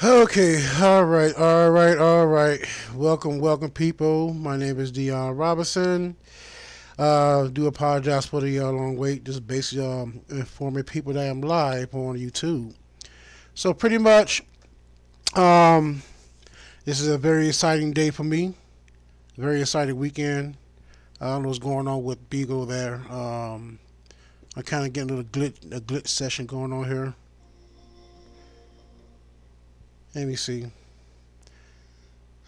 Okay, all right. Welcome, people. My name is Dion Robinson. Do apologize for the long wait. Just basically informing people that I'm live on YouTube. So pretty much, um, this is a very exciting day for me. Very exciting weekend. I don't know what's going on with Beagle there. I'm kind of getting a glitch session going on here. Let me see.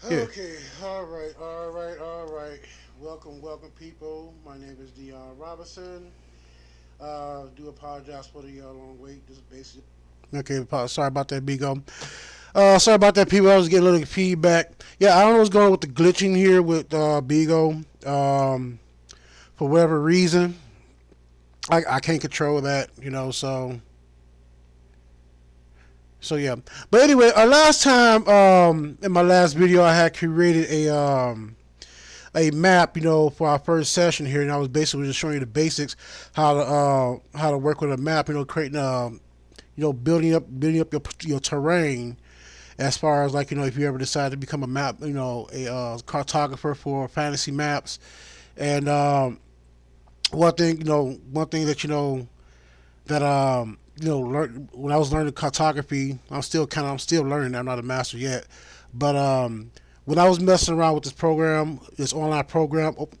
Here. Okay, all right. Welcome, people. My name is Dion Robinson. Do apologize for the long wait. This is basically okay. Sorry about that, Bigo. Sorry about that, people. I was getting a little feedback. Yeah, I don't know what's going on with the glitching here with Bigo. For whatever reason, I can't control that. So yeah. But anyway, last time in my last video, I had created a map, for our first session here, and I was basically just showing you the basics how to work with a map, creating building up your terrain as far as like if you ever decide to become a map, a cartographer for fantasy maps, and one thing that when I was learning cartography, I'm still learning. I'm not a master yet, but when I was messing around with this online program called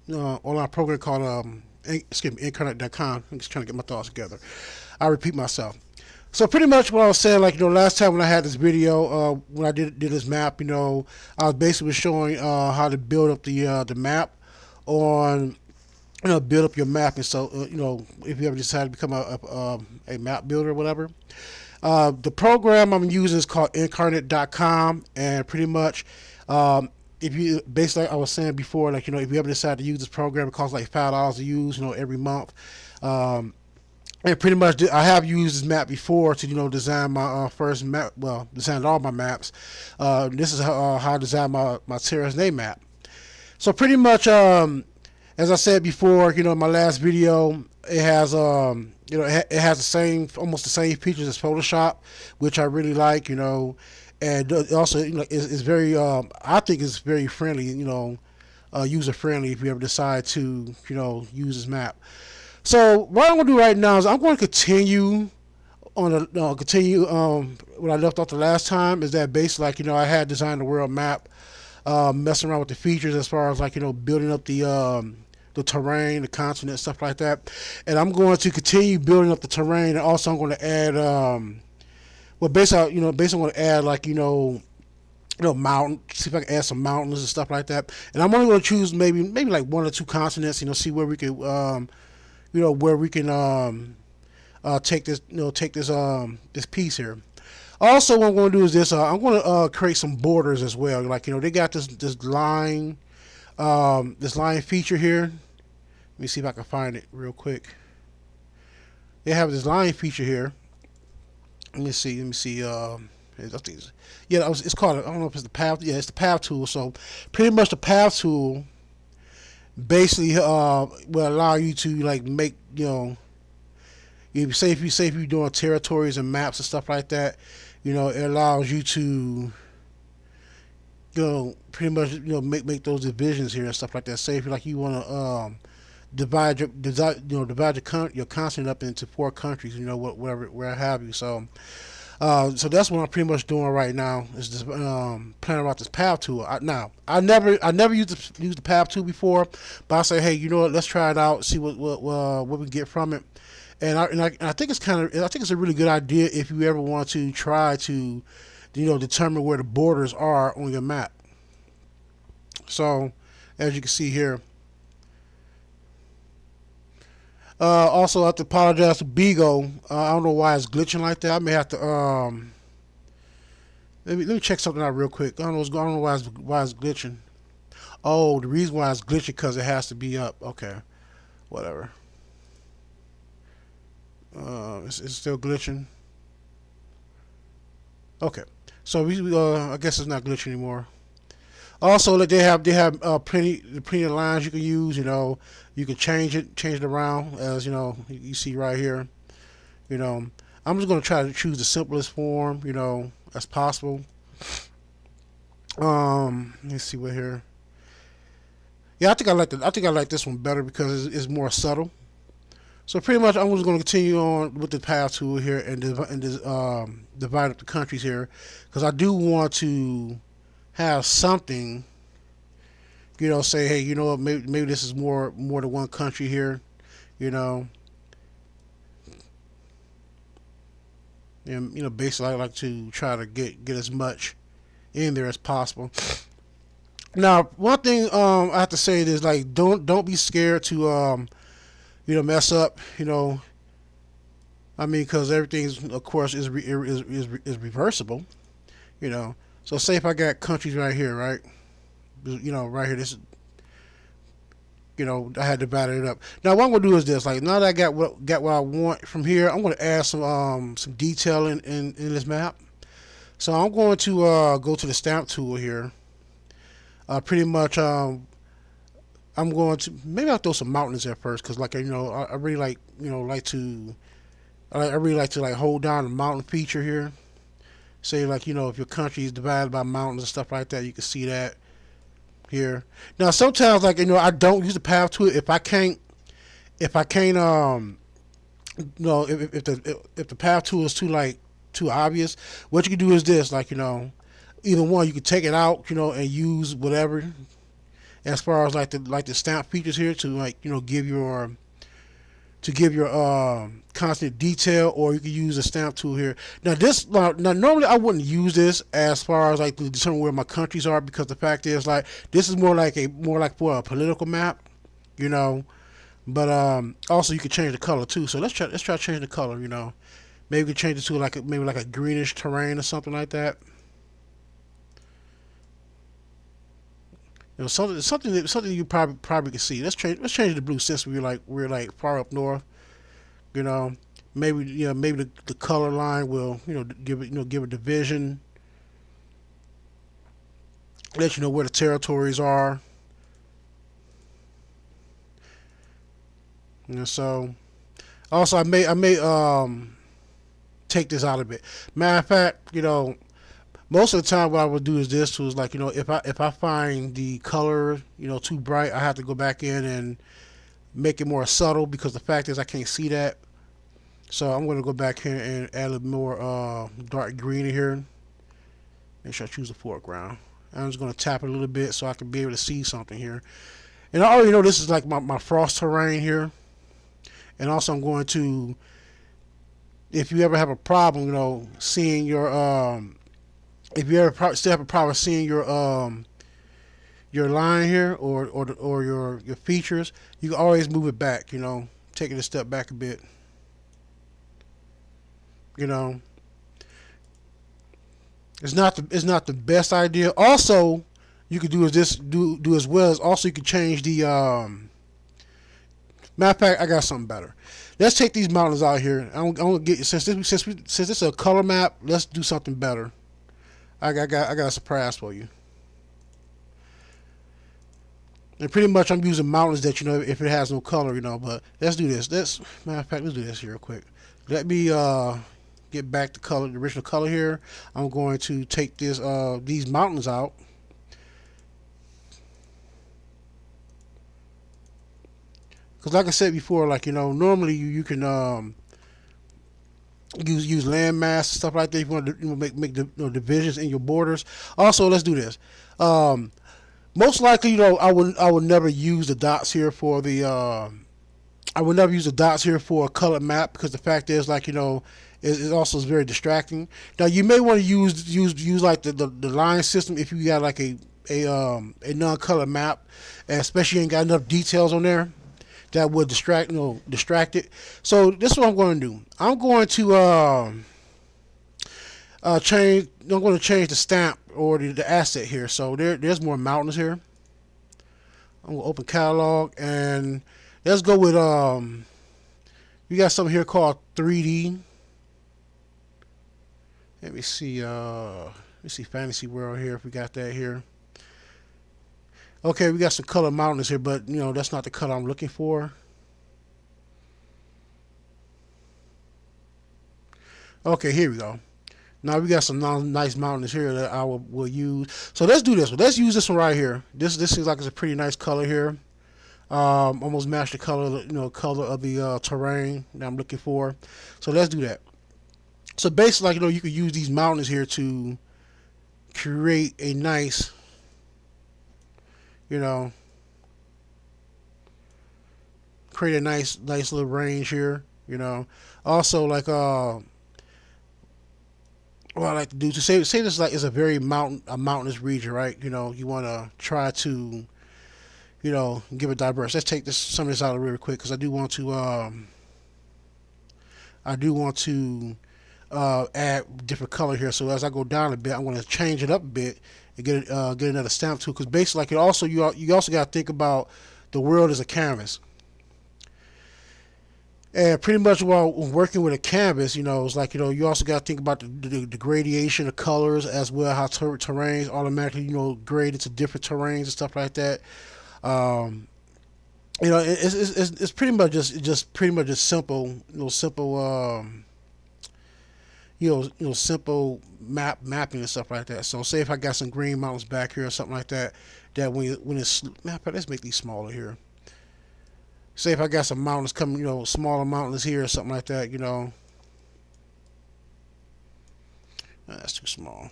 Inkitt.com. I'm just trying to get my thoughts together. I repeat myself. So pretty much what I was saying, last time when I had this video, when I did this map, I was basically showing how to build up the map on build up your map. And so if you ever decide to become a map builder or whatever, the program I'm using is called Incarnate.com, and pretty much if you basically like I was saying before, if you ever decide to use this program, it costs like $5 to use every month. And pretty much I have used this map before to design my first map. Well, designed all my maps. This is how I designed my TERRES name map. So pretty much as I said before, in my last video, it has it has almost the same features as Photoshop, which I really like, and it also is very I think it's very friendly, user friendly if you ever decide to use this map. So what I'm gonna do right now is I'm going to continue what I left off the last time. Is that basically I had designed the world map, messing around with the features as far as building up the terrain, the continent, stuff like that. And I'm going to continue building up the terrain, and also I'm going to add basically I'm going to add mountain. See if I can add some mountains and stuff like that. And I'm only going to choose maybe like one or two continents. See where we can where we can take this piece here. Also, what I'm going to do is this. I'm going to create some borders as well. They got this line feature here. Let me see if I can find it real quick. They have this line feature here. Let me see. It's called. I don't know if it's the path. Yeah, it's the path tool. So pretty much the path tool basically will allow you to make if you're doing territories and maps and stuff like that, it allows you to pretty much make those divisions here and stuff like that. Say if you want to divide your continent up into 4 countries, where have you. So that's what I'm pretty much doing right now, is just planning out this path tool. I never used the path tool before, but I say, hey, let's try it out, see what we can get from it. And I think it's a really good idea if you ever want to try to determine where the borders are on your map. So as you can see here, also I have to apologize to Bigo. I don't know why it's glitching like that. I may have to let me check something out real quick. I don't know why it's glitching. Oh, the reason why it's glitching because it has to be up. Okay, whatever. It's still glitching. Okay, so I guess it's not glitching anymore. Also, they have plenty of lines you can use. You can change it around, as you see right here. I'm just gonna try to choose the simplest form, as possible. Let's see what here. Yeah, I think I like this one better because it's more subtle. So pretty much, I'm just going to continue on with the path tool here and divide up the countries here, because I do want to have something, say, hey, you know what, maybe this is more than one country here, you know, and basically, I like to try to get as much in there as possible. Now, one thing I have to say is, like, don't be scared to mess up, I mean, because everything's, of course, is reversible, you know. So say if I got countries right here, right, right here, this, I had divided it up. Now what I'm gonna do is this: like, now that I got what I want from here, I'm gonna add some detail in this map. So I'm going to go to the stamp tool here. Pretty much, I'm going to, maybe I'll throw some mountains there first, because, like, I really like, I really like to, like, hold down the mountain feature here. Say, like, if your country is divided by mountains and stuff like that, you can see that here. Now sometimes, like, I don't use the path tool if I can't if the path tool is too obvious. What you can do is this, like, either one, you can take it out, and use whatever as far as, like, the stamp features here to, like, give your constant detail, or you can use the stamp tool here. Now normally I wouldn't use this as far as, like, to determine where my countries are, because the fact is, like, this is more like for a political map, you know. But also you can change the color too. So let's try to change the color. Maybe we can change it to maybe like a greenish terrain or something like that. Something you probably can see. Let's change the blue, since we're like far up north. You know, maybe the color line will give a division, let you know where the territories are. So also I may take this out of it. Matter of fact, most of the time what I would do is this was, like, if I find the color too bright, I have to go back in and make it more subtle, because the fact is I can't see that. So I'm going to go back here and add a little more dark green in here. Make sure I choose the foreground. I'm just going to tap it a little bit so I can be able to see something here. And I already know this is like my frost terrain here. And also I'm going to, if you ever have a problem, seeing your if you ever still have a problem seeing your line here, or your features, you can always move it back. Take it a step back a bit. It's not the best idea. Also, you could do as well as, also you can change the matter of fact, I got something better. Let's take these mountains out here. I'm gonna get, since this is a color map, let's do something better. I got a surprise for you. And pretty much I'm using mountains that, if it has no color, but let's do this. Matter of fact, let's do this here real quick. Let me get back the original color here. I'm going to take these mountains out. Because, like I said before, like, normally you can use landmass and stuff like that if you want to make divisions in your borders. Also, let's do this. Most likely, I would never use the dots here for the I would never use the dots here for a color map, because the fact is, like, it also is very distracting. Now you may want to use like the line system if you got like a non-color map, and especially you ain't got enough details on there that would distract it. So this is what I'm going to do. I'm going to change. I'm going to change the stamp, or the asset here. So there's more mountains here. I'm going to open catalog, and let's go with we got something here called 3D. Let me see Fantasy World here, if we got that here. Okay, we got some color mountains here, but that's not the color I'm looking for. Okay, here we go. Now we got some nice mountains here that I will use. So let's do this one. Let's use this one right here. This seems like it's a pretty nice color here. Almost match the color, color of the terrain that I'm looking for. So let's do that. So basically, like, you could use these mountains here to create a nice, create a nice little range here. Also, like, what I like to do to say this, like, is a very mountainous region, right? You want to try to give it diverse. Let's take some of this out real quick because I do want to add different color here. So as I go down a bit, I'm going to change it up a bit and get another stamp tool, because basically, like, you also got to think about the world as a canvas. And pretty much while working with a canvas, it's like, you also got to think about the gradation of colors, as well how terrains automatically, grade into different terrains and stuff like that. It's pretty much just simple, simple mapping and stuff like that. So say if I got some green mountains back here or something like that, that when it's let's make these smaller here. Say if I got some mountains coming, smaller mountains here or something like that, that's too small.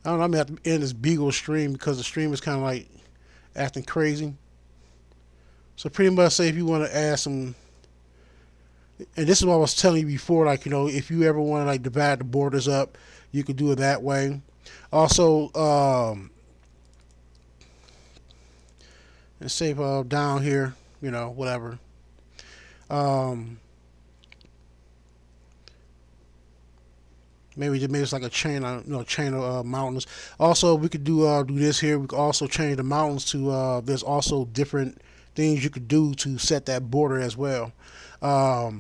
I don't know, I'm gonna have to end this Beagle stream because the stream is kind of like acting crazy. So pretty much, say if you want to add some, and this is what I was telling you before, like, if you ever want to, like, divide the borders up, you could do it that way. Also, and say down here, whatever. Maybe it's like a chain of mountains. Also, we could do this here. We could also change the mountains to. There's also different things you could do to set that border as well. Let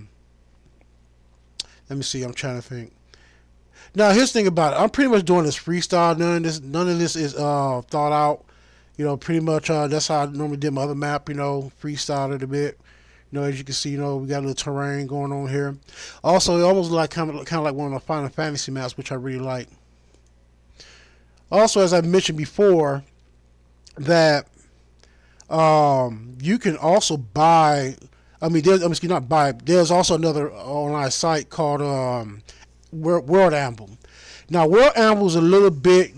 me see. I'm trying to think. Now, here's the thing about it. I'm pretty much doing this freestyle. None of this is thought out. Pretty much that's how I normally did my other map. Freestyle it a bit. As you can see, we got a little terrain going on here. Also, it almost like kind of like one of the Final Fantasy maps, which I really like. Also, as I mentioned before, that you can also buy. Not buy. There's also another online site called World Amble. Now, World Amble is a little bit,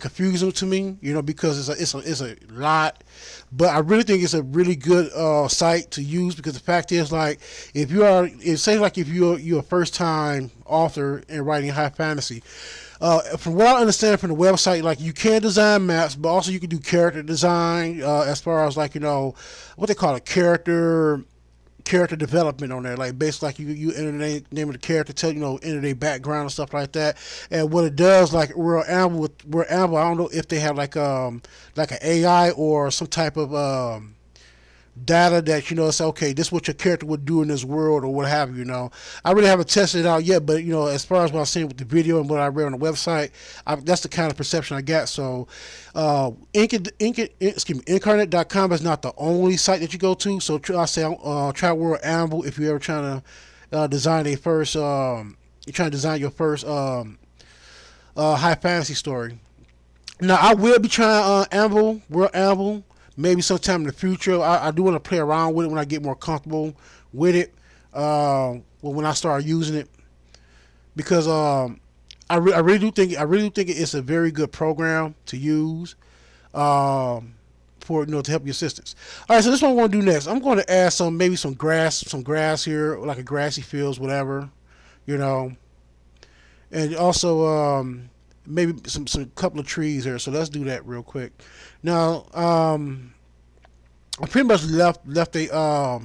confusing to me, because it's a lot. But I really think it's a really good site to use, because the fact is, like, if you're a first time author and writing high fantasy, from what I understand from the website, like, you can design maps, but also you can do character design, as far as, like, what they call a character development on there. Like, basically, like, you enter the name of the character, enter their background and stuff like that. And what it does, like, World Amble, I don't know if they have like an AI or some type of data that say, okay, this is what your character would do in this world or what have you. I really haven't tested it out yet, but as far as what I've seen with the video and what I read on the website, that's the kind of perception I got. So Incarnate.com is not the only site that you go to. So I say try World Amble if you're ever trying to design your first high fantasy story. Now, I will be trying World Amble, maybe sometime in the future. I do want to play around with it when I get more comfortable with it. When I start using it, because I really do think it's a very good program to use for to help your assistants. All right, so this is what I'm going to do next. I'm going to add some grass here, like a grassy fields, whatever, and also maybe some couple of trees here. So let's do that real quick. Now, I pretty much left a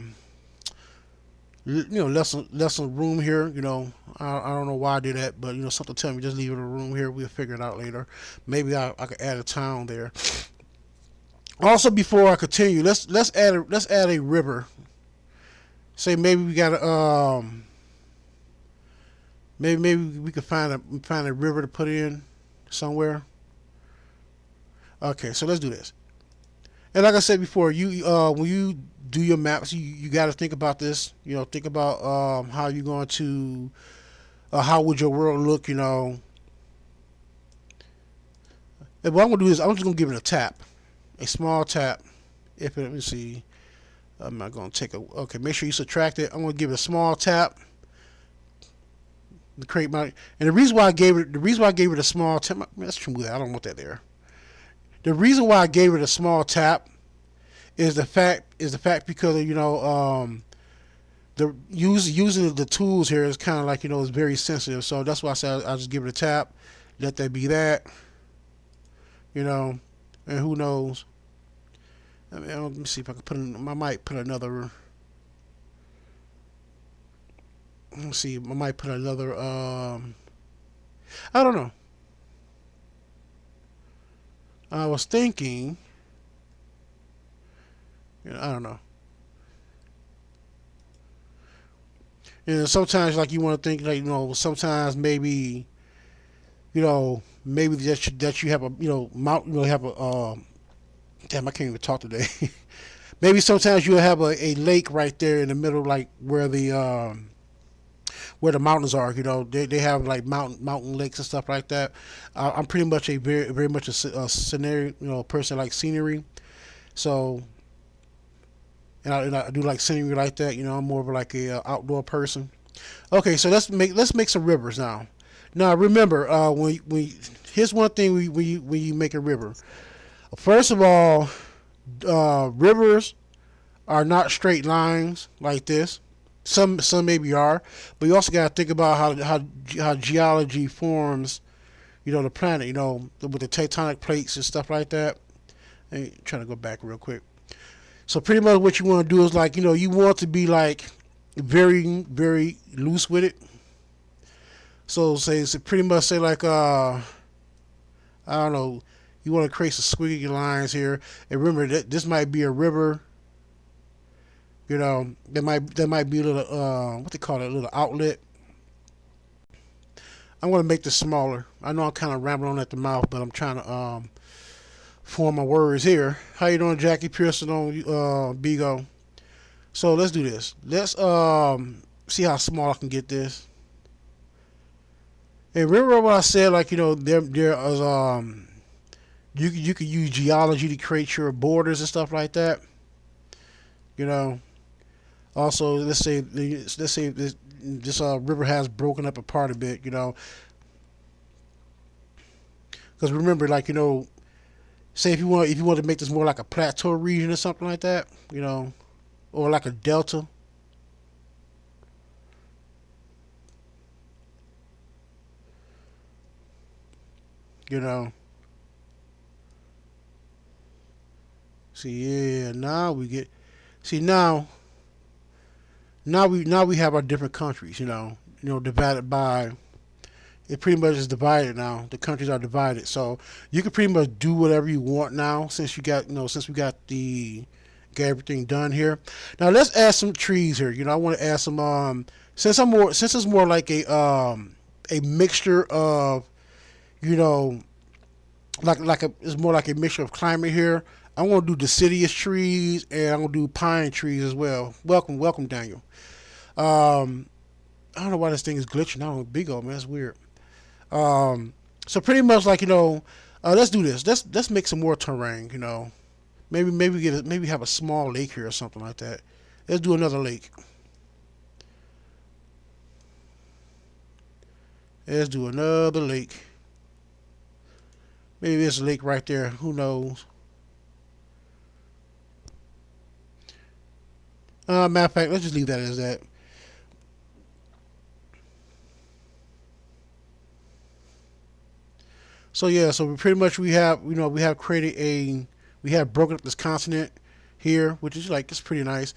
left some room here. I don't know why I did that, but something tell me just leave it in a room here. We'll figure it out later. Maybe I could add a town there. Also, before I continue, let's add a river. Say maybe we got maybe we could find a river to put in somewhere. Okay, so let's do this. And like I said before, you when you do your maps, you got to think about this. You know, think about how you're going to how would your world look. You know, and what I'm gonna do is I'm just gonna give it a tap, a small tap. If it, let me see, I'm not gonna take a. Okay, make sure you subtract it. I'm gonna give it a small tap to create my. And the reason why I gave it a small tap. Let's remove that. I don't want that there. The reason why I gave it a small tap is the fact because you know the using the tools here is kind of like, you know, it's very sensitive. So that's why I said I'll just give it a tap, let that be that, you know, and who knows. I mean, let me see if I can put in, I might put another. Let's see, I might put another. I don't know. I was thinking. You know, I don't know. And sometimes, like, you want to think, like, you know, sometimes maybe, you know, maybe that you have a, you know, mountain, you know, have a, damn, I can't even talk today. Maybe sometimes you'll have a lake right there in the middle, like where the mountains are. You know, they have like mountain lakes and stuff like that. I'm pretty much a very much a scenario, you know, person like scenery. So and I do like scenery like that. You know, I'm more of like a outdoor person. Okay, so let's make some rivers now. Now remember, when here's one thing when you make a river. First of all, rivers are not straight lines like this. Some maybe are, but you also got to think about how geology forms. You know, the planet. You know, with the tectonic plates and stuff like that. I'm trying to go back real quick. So pretty much what you want to do is, like, you know, you want to be like very loose with it. So pretty much say like I don't know, you want to create some squiggly lines here. And remember that this might be a river. You know, there might be a little what they call it, a little outlet. I'm gonna make this smaller. I know I'm kind of rambling on at the mouth, but I'm trying to form my words here. How you doing, Jackie Pearson on Bigo? So let's do this. Let's see how small I can get this. And remember what I said, like, you know, there is you could use geology to create your borders and stuff like that. You know. Also, let's say this river has broken up apart a bit. You know, because remember, like, you know, say if you want to make this more like a plateau region or something like that. You know, or like a delta. You know. See, yeah, now we get. See now we have our different countries. You know, divided by. It pretty much is divided now. The countries are divided, so you can pretty much do whatever you want now since since we got everything done here. Now let's add some trees here. You know, I want to add some since it's more like a mixture of, you know, it's more like a mixture of climate here. I'm gonna do deciduous trees and I'm gonna do pine trees as well. Welcome, Daniel. Um, I don't know why this thing is glitching out on Big O, man. That's weird. So pretty much, like, you know, let's do this. Let's make some more terrain. You know, maybe have a small lake here or something like that. Let's do another lake. Let's do another lake. Maybe there's a lake right there. Who knows? Matter of fact, let's just leave that as that. So yeah, so pretty much we have created we have broken up this continent here, which is like, it's pretty nice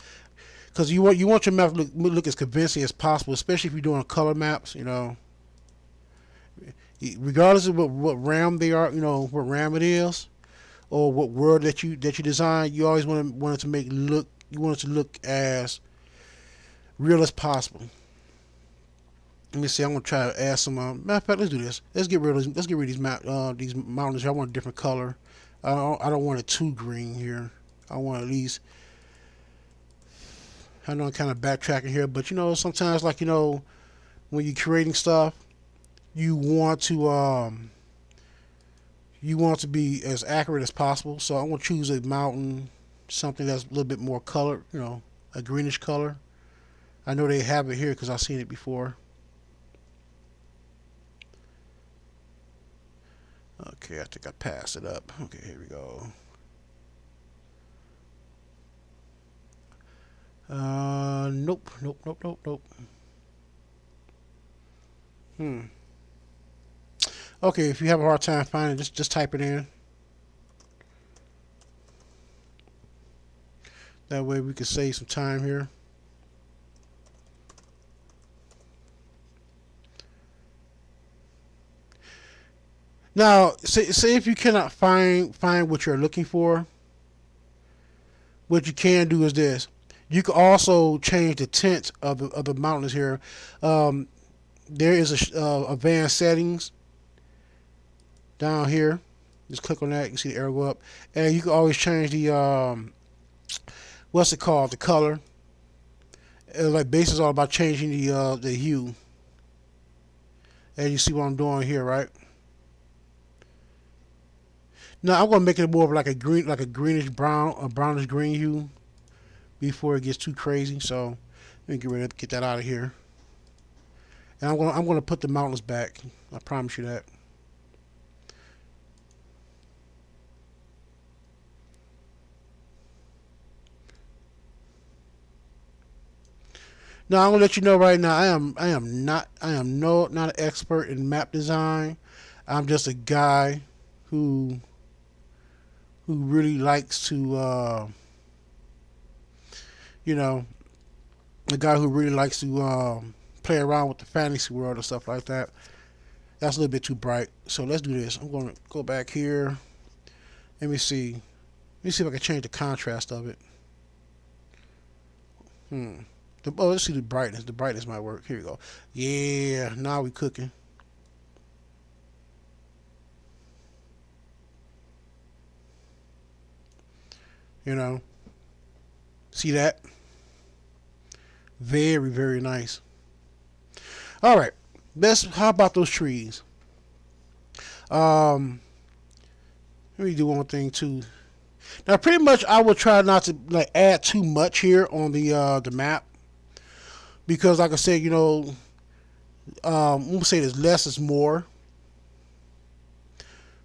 because you want your map to look as convincing as possible, especially if you're doing color maps. You know, regardless of what RAM they are, you know, what RAM it is, or what world that you design, you always want it to make look you want it to look as real as possible. Let me see. I'm gonna try to add some. Matter of fact, let's do this. Let's get rid of these mountains here. I want a different color. I don't want it too green here. I want to at least, I know I'm kind of backtracking here, but sometimes like when you're creating stuff, you want to be as accurate as possible. So I'm gonna choose a mountain, something that's a little bit more colored, a greenish color. I know they have it here because I've seen it before. Okay, I think I passed it up. Okay, here we go. Nope, nope, nope, nope, nope. Okay, if you have a hard time finding it, just type it in. That way we can save some time here. Now, say if you cannot find what you're looking for, what you can do is this. You can also change the tint of the mountains here. There is a advanced settings down here. Just click on that. You can see the arrow go up, and you can always change the what's it called? The color. Like base is all about changing the hue. And you see what I'm doing here, right? Now I'm gonna make it more of like a greenish brown, a brownish green hue before it gets too crazy. So let me get that out of here. And I'm gonna put the mountains back. I promise you that. Now I'm gonna let you know right now. Not an expert in map design. I'm just a guy who really likes to a guy who really likes to play around with the fantasy world and stuff like that. That's a little bit too bright. So let's do this. I'm gonna go back here. Let me see. Let me see if I can change the contrast of it. Let's see the brightness. The brightness might work. Here we go. Yeah, now we cooking. See that? Very, very nice. All right. How about those trees? Let me do one thing too. Now, pretty much, I will try not to like add too much here on the map because, like I said, I'm gonna say this: less is more.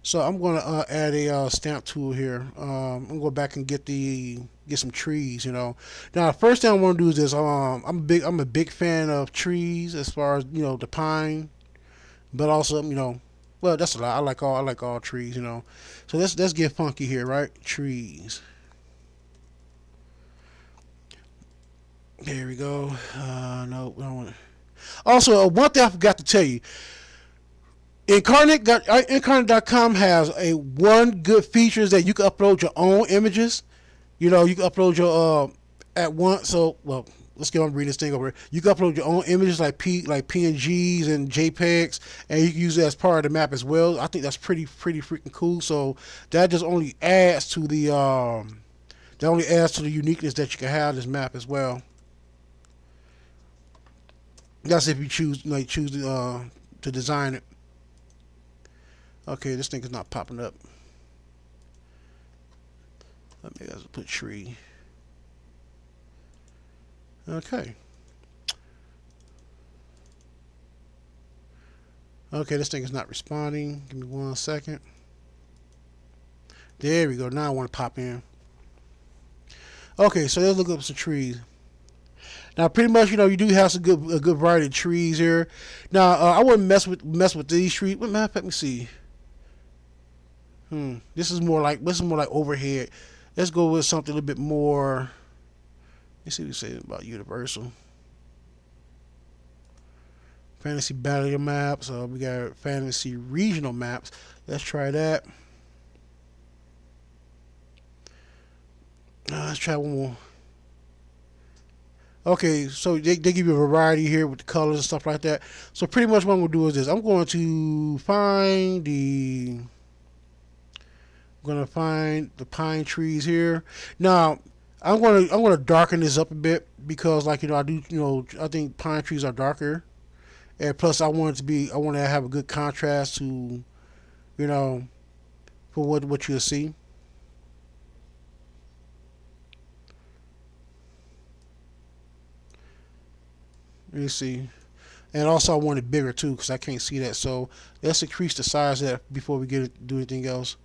So I'm gonna add a stamp tool here. I'm gonna go back and get some trees. Now the first thing I want to do is this. I'm a big fan of trees as far as the pine, but also well, that's a lot. I like all trees. So let's get funky here, right? Trees. There we go. No, I don't want. Also, one thing I forgot to tell you. Incarnate.com has one good feature is that you can upload your own images. You can upload your at once. So let's get on and read this thing over here. You can upload your own images like PNGs and JPEGs, and you can use it as part of the map as well. I think that's pretty freaking cool. So that just only adds to the uniqueness that you can have this map as well. That's if you choose to design it. Okay, this thing is not popping up. Let me put tree. Okay. Okay, this thing is not responding. Give me 1 second. There we go. Now I want to pop in. Okay, so let's look up some trees. Now, pretty much, you do have a good variety of trees here. Now, I wouldn't mess with these trees. What map? Let me see. This is more like overhead. Let's go with something a little bit more. Let's see what we say about universal. Fantasy battle maps. We got fantasy regional maps. Let's try that. Let's try one more. Okay, so they give you a variety here with the colors and stuff like that. So pretty much what I'm going to do is this. I'm going to find I'm gonna find the pine trees here. Now I'm gonna darken this up a bit because like I do I think pine trees are darker, and plus I want to have a good contrast to you know for what you'll see. Let me see. And also I want it bigger too because I can't see that. So let's increase the size of that before we do anything else.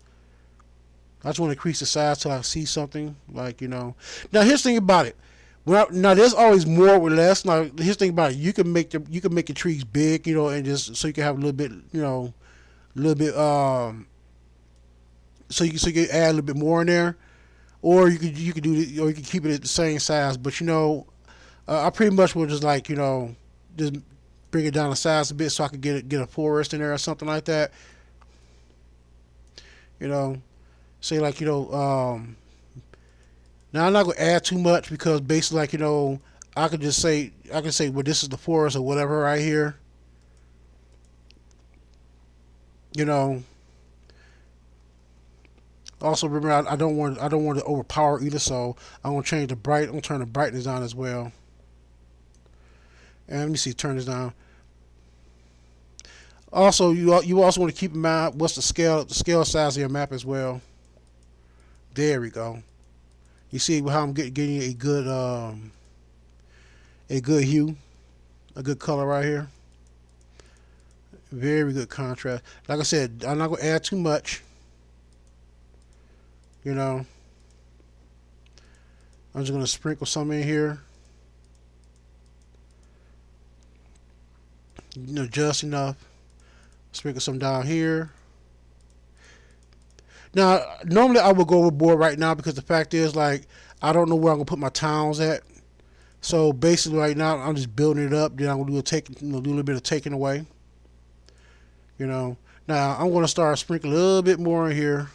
I just want to increase the size till I see something like Now here's the thing about it. Now there's always more with less. Now here's the thing about it. You can make the trees big, and just so you can have a little bit, a little bit so you can add a little bit more in there, or you could or you can keep it at the same size. But I pretty much will just like just bring it down the size a bit so I could get a forest in there or something like that. You know, say like now I'm not gonna add too much because basically like I can say well this is the forest or whatever right here. You know. Also remember I don't want to overpower either, so I'm gonna turn the brightness down as well. And let me see, turn this down. Also, you also want to keep in mind what's the scale size of your map as well. There we go. You see how I'm getting a good hue, a good color right here. Very good contrast. Like I said, I'm not gonna add too much. You know, I'm just gonna sprinkle some in here. Just enough. Sprinkle some down here. Now, normally I would go overboard right now because the fact is, like, I don't know where I'm gonna put my towns at. So basically, right now I'm just building it up. Then I'm gonna do a little bit of taking away. You know. Now I'm gonna start sprinkling a little bit more in here.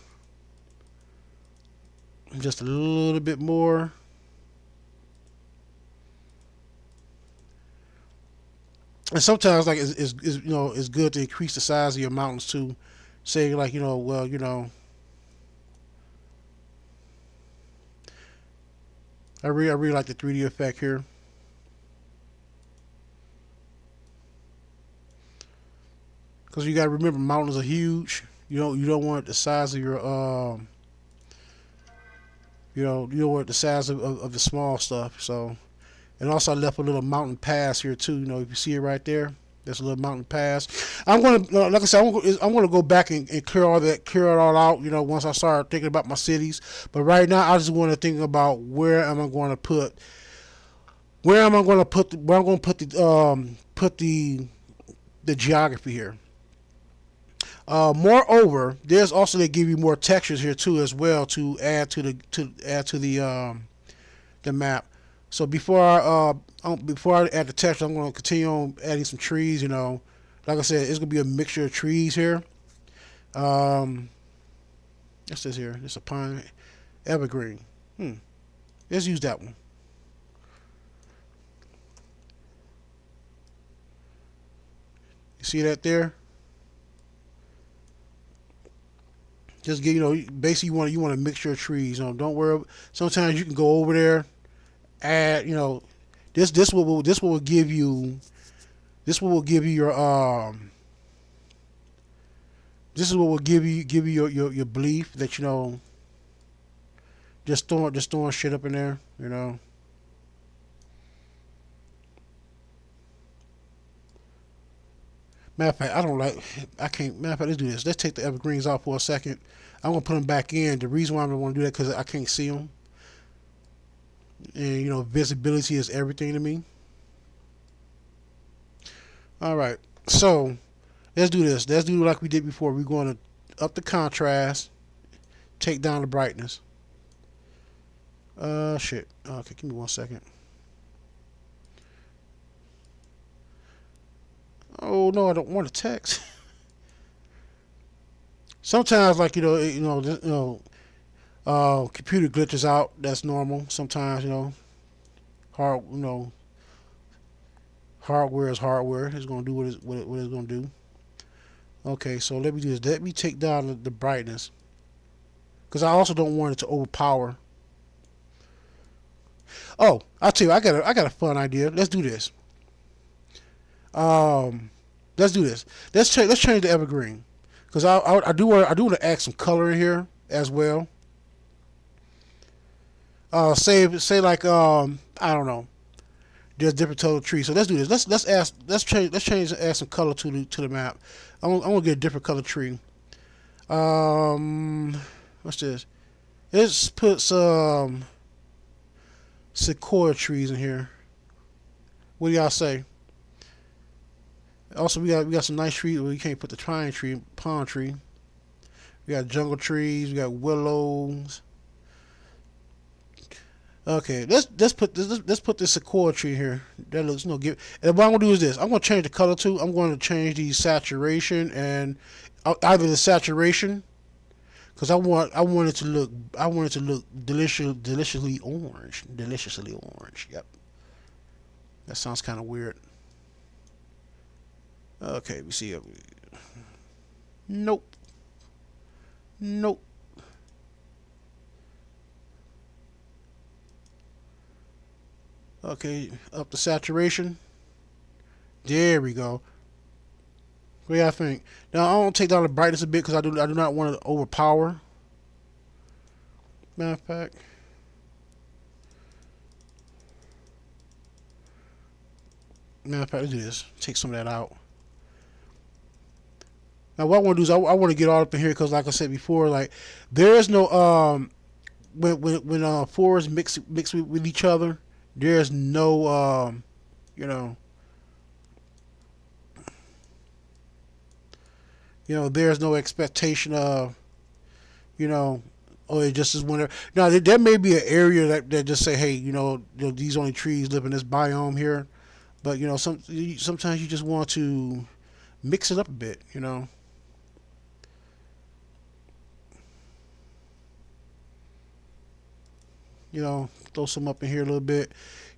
Just a little bit more. And sometimes, like, it's good to increase the size of your mountains too. Say, like, well, I really like the 3D effect here. Because you got to remember, mountains are huge. You don't want the size of your you don't want the size of the small stuff. So, and also I left a little mountain pass here too. If you see it right there, there's a little mountain pass. I'm gonna, like I said, I'm gonna go back and clear it all out. Once I start thinking about my cities. But right now, I just want to think about where I'm going to put the geography here. Moreover, there's also they give you more textures here too as well to add to the map. So before I add the texture, I'm going to continue on adding some trees. Like I said, it's going to be a mixture of trees here. What's this here? It's a pine evergreen. Let's use that one. You see that there? Just get basically you want a mixture of trees. Don't worry. Sometimes you can go over there, add this will give you your this is what will give you your belief that just throwing shit up in there. Matter of fact, I can't. Matter of fact, let's do this. Let's take the evergreens off for a second. I'm gonna put them back in. The reason why I'm gonna want to do that because I can't see them, and visibility is everything to me. All right, so let's do this. Let's do like we did before. We're going to up the contrast, take down the brightness. Shit. Okay, give me 1 second. Oh no, I don't want to text. Sometimes, like computer glitches out. That's normal. Sometimes, hard, hardware is hardware. It's gonna do what it's gonna do. Okay, so let me do this. Let me take down the brightness. because I also don't want it to overpower. Oh, I'll tell you, I got a fun idea. Let's do this. Um, let's do this. Let's change the evergreen, because I do want to add some color in here as well. Say like I don't know. There's different total trees. So let's do this. Let's add some color to the map. I'm gonna get a different color tree. What's this? Let's put some sequoia trees in here. What do y'all say? Also, we got some nice trees. Well, you can't put the palm tree. We got jungle trees. We got willows. Okay, let's put this sequoia tree here. That looks no give. And what I'm gonna do is this. I'm gonna change the color too. I'm going to change the saturation and either the saturation, because I want it to look deliciously orange. Deliciously orange. Yep. That sounds kind of weird. Okay, we see. Nope. Nope. Okay, up the saturation. There we go. What do y'all think? Now I don't take down the brightness a bit because I do not want to overpower. Matter of fact. Let's do this. Take some of that out. Now what I want to do is I want to get all up in here because, like I said before, like there is no when forests mix with each other, there's no there's no expectation of oh, it just is winter. Now there may be an area that just say, hey, these only trees live in this biome here, but sometimes you just want to mix it up a bit, throw some up in here a little bit.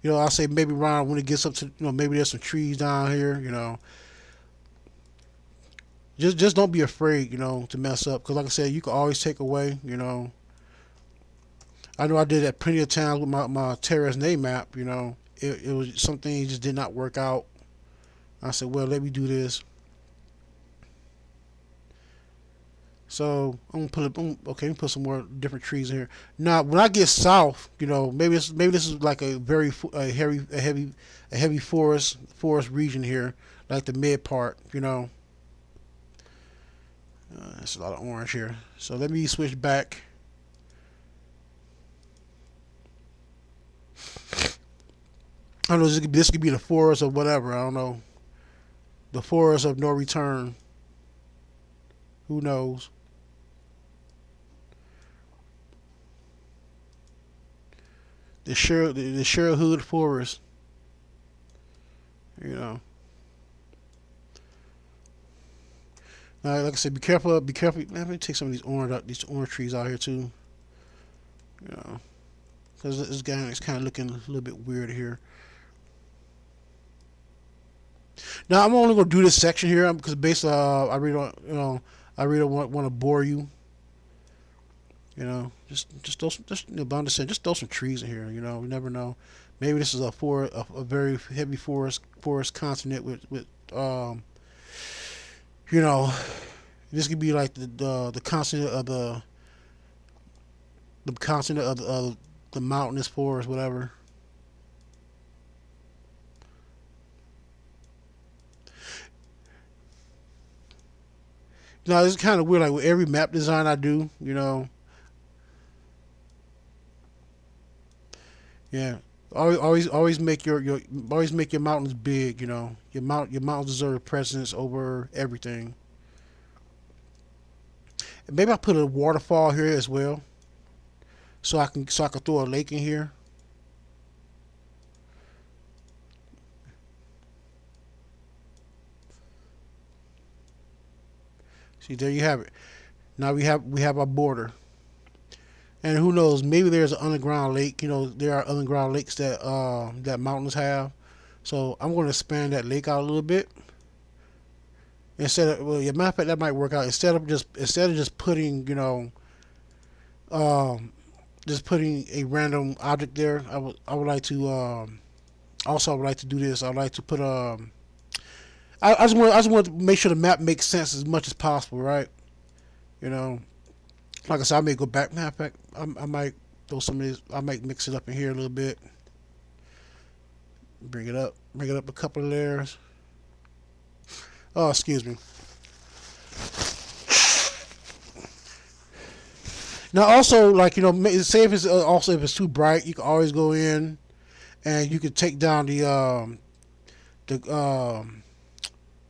I'll say maybe around when it gets up to, maybe there's some trees down here, Just don't be afraid, to mess up. Because like I said, you can always take away, I know I did that plenty of times with my TERRES name map, It was some things just did not work out. I said, well, let me do this. So I'm gonna let me put some more different trees in here. Now, when I get south, maybe this is like a very heavy forest region here, like the mid part, There's a lot of orange here. So let me switch back. I don't know. This could be the forest of whatever. I don't know. The forest of no return. Who knows? The Sherwood Forest. Like I said, be careful. Be careful. Let me take some of these orange trees out here too. Because this guy is kind of looking a little bit weird here. Now I'm only gonna do this section here because basically, I really don't, I really don't want to bore you. Just throw some, bound to say, just throw some trees in here. You never know. Maybe this is a very heavy forest continent with this could be like the continent of the continent of the mountainous forest, whatever. Now it's kind of weird. Like with every map design I do, yeah. Always make your mountains big. Your mountains deserve precedence over everything. And maybe I put a waterfall here as well, so I can throw a lake in here. See, there you have it. Now we have our border. And who knows? Maybe there's an underground lake. There are underground lakes that mountains have. So I'm going to expand that lake out a little bit. Instead of, well, yeah, matter of fact, that might work out. Instead of just putting just putting a random object there. I would like to also I would like to do this. I would like to put I just want to make sure the map makes sense as much as possible, right? You know, like I said, I may go back. Matter of fact, I might throw some of this. I might mix it up in here a little bit. Bring it up a couple of layers. Oh, excuse me. Now, also, like, say if it's also if it's too bright, you can always go in and you can take down the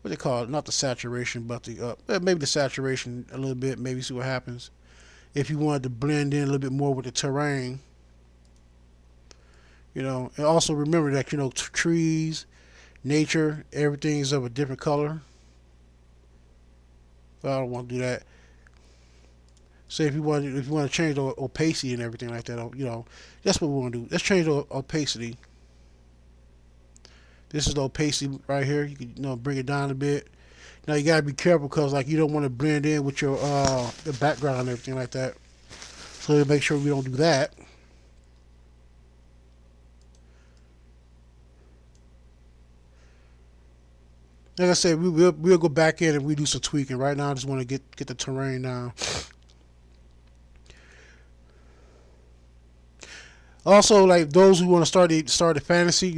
what they call it, not the saturation, but the maybe the saturation a little bit. Maybe see what happens if you wanted to blend in a little bit more with the terrain. And also remember that trees, nature, everything is of a different color. But I don't want to do that. Say if you want to change the opacity and everything like that, that's what we want to do. Let's change the opacity. This is the opacity right here. You can bring it down a bit. Now you gotta be careful because you don't want to blend in with your the background and everything like that. So make sure we don't do that. Like I said, we'll go back in and we do some tweaking. Right now, I just want to get the terrain down. Also, like those who want to start the fantasy,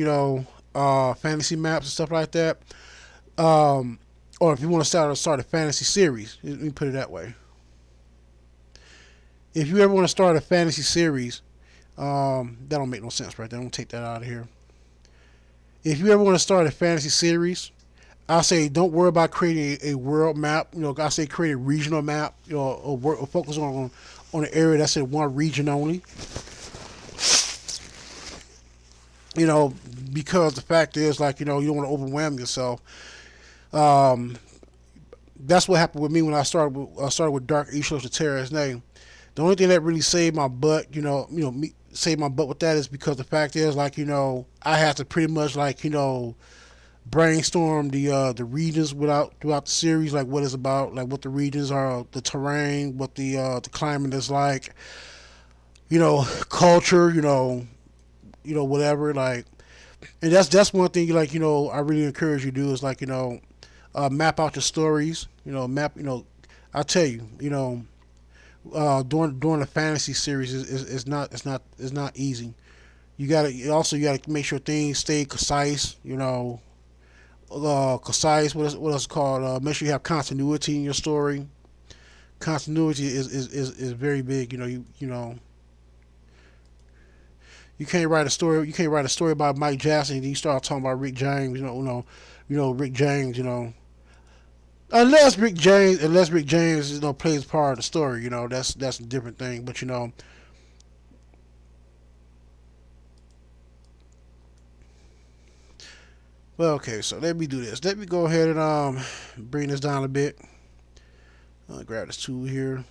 fantasy maps and stuff like that. Or if you want to start a fantasy series, let me put it that way. If you ever want to start a fantasy series, that don't make no sense right there. Don't take that out of here. If you ever want to start a fantasy series, I say don't worry about creating a world map. I say create a regional map. Or focus on an area that's in one region only. Because the fact is, you don't want to overwhelm yourself. That's what happened with me when I started with Dark ICHALOCHA TERRES name. The only thing that really saved my butt, saved my butt with that is because the fact is, I had to pretty much brainstorm the regions throughout the series, like what it's about, like what the regions are, the terrain, what the climate is like, culture, whatever, and that's one thing I really encourage you to do is map out your stories, I tell you, during the fantasy series is not easy. You gotta make sure things stay concise, concise, what else called, make sure you have continuity in your story. Continuity is very big. You can't write a story. You can't write a story about Mike Jackson and you start talking about Rick James. Rick James. Unless Rick James plays part of the story. That's a different thing. But well, okay. So let me do this. Let me go ahead and bring this down a bit. Grab this tool here.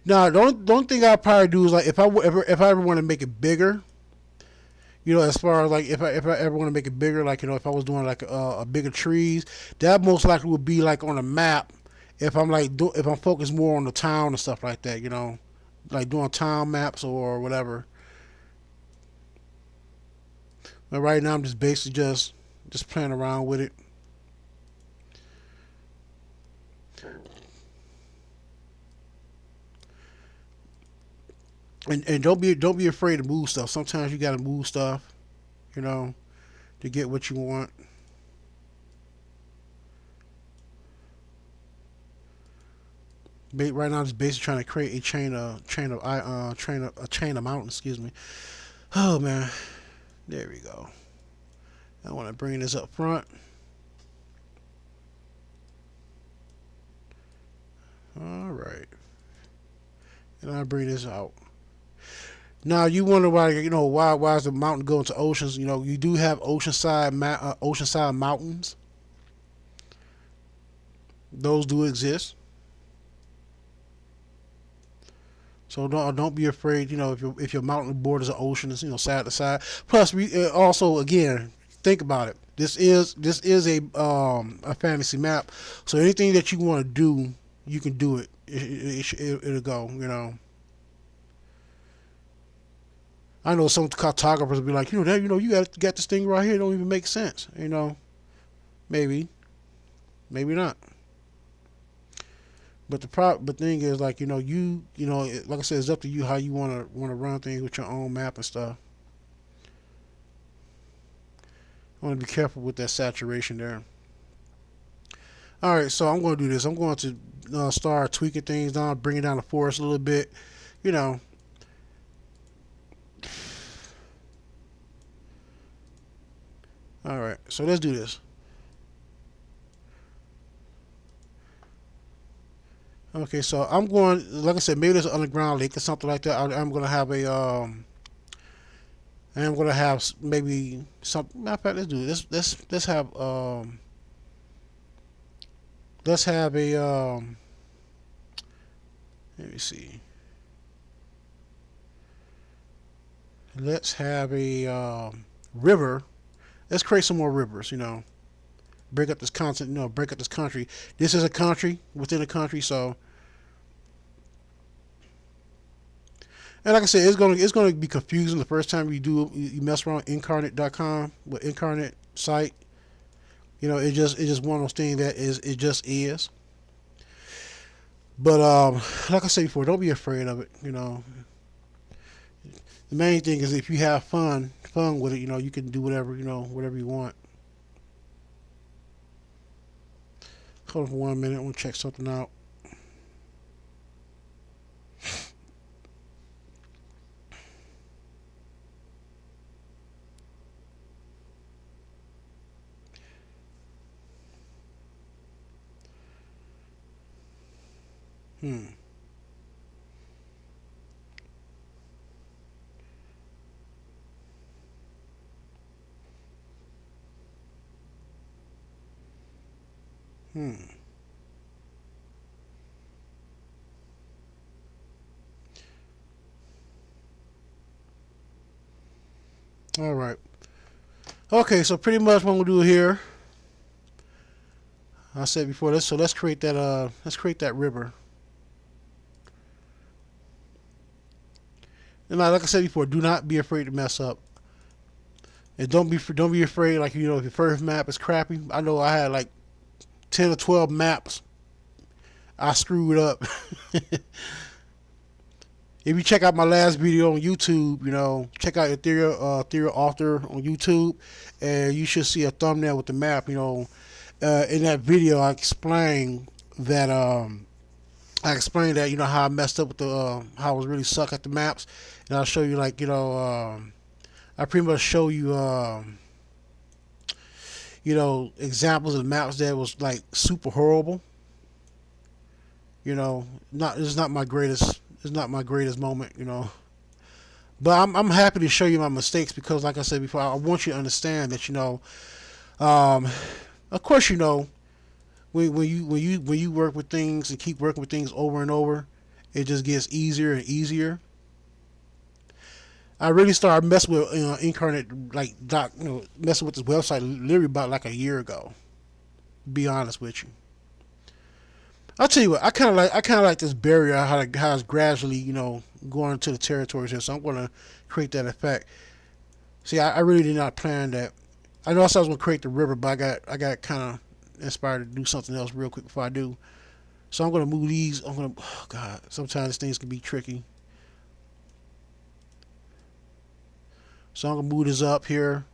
Now, the only thing I'll probably do is if I ever want to make it bigger, as far as if I ever want to make it bigger, if I was doing a bigger trees, that most likely would be on a map. If I'm if I'm focused more on the town and stuff like that, doing town maps or whatever. But right now I'm just basically just playing around with it. And don't be afraid to move stuff. Sometimes you gotta move stuff, to get what you want. Right now, I'm just basically trying to create a chain of mountains. Excuse me. Oh man, there we go. I want to bring this up front. All right, and I bring this out. Now you wonder why is the mountain going to oceans? You do have oceanside mountains. Those do exist. So don't be afraid. If your mountain borders an ocean, is side to side. Plus, we also again think about it. This is a fantasy map. So anything that you want to do, you can do it. it'll go. I know some cartographers will be like, that you got this thing right here. It don't even make sense. Maybe, maybe not. But the thing is, like, like I said, it's up to you how you wanna run things with your own map and stuff. I want to be careful with that saturation there. All right, so I'm going to do this. I'm going to start tweaking things down, bringing down the forest a little bit. You know, all right. So let's do this. Okay, so I'm going. Like I said, maybe there's an underground lake or something like that. I'm going to have a. I'm going to have maybe some. Matter of fact, let's do this. Let's have. Let's have a. Let me see. Let's have a river. Let's create some more rivers. Break up this content. Break up this country. This is a country within a country. So, and like I said, it's gonna be confusing the first time you mess around with incarnate.com with incarnate site. It's just one of those things that it just is. But like I said before, don't be afraid of it. The main thing is if you have fun with it. You can do whatever you want. Hold on for 1 minute. I want to check something out. Hmm. Hmm. All right. Okay. So pretty much what we'll do here, I said before this. So let's create that. Let's create that river. And like I said before, do not be afraid to mess up. And don't be afraid. Like if your first map is crappy. I know I had like 10 or 12 maps I screwed up. If you check out my last video on YouTube, check out Ethereal Author on YouTube, and you should see a thumbnail with the map. In that video, I explained that how I messed up with the how I was really suck at the maps, and I'll show you I pretty much show you examples of maps that was like super horrible. Not it's not my greatest moment. But I'm happy to show you my mistakes because, like I said before, I want you to understand that um, of course when you work with things and keep working with things over and over, it just gets easier and easier. I really started messing with incarnate messing with this website literally about like a year ago. To be honest with you. I'll tell you what. I kind of like this barrier how it's gradually going into the territories here. So I'm going to create that effect. See, I really did not plan that. I know I said I was going to create the river, but I got kind of inspired to do something else real quick before I do. So I'm going to move these. Oh God, sometimes things can be tricky. So I'm going to move this up here.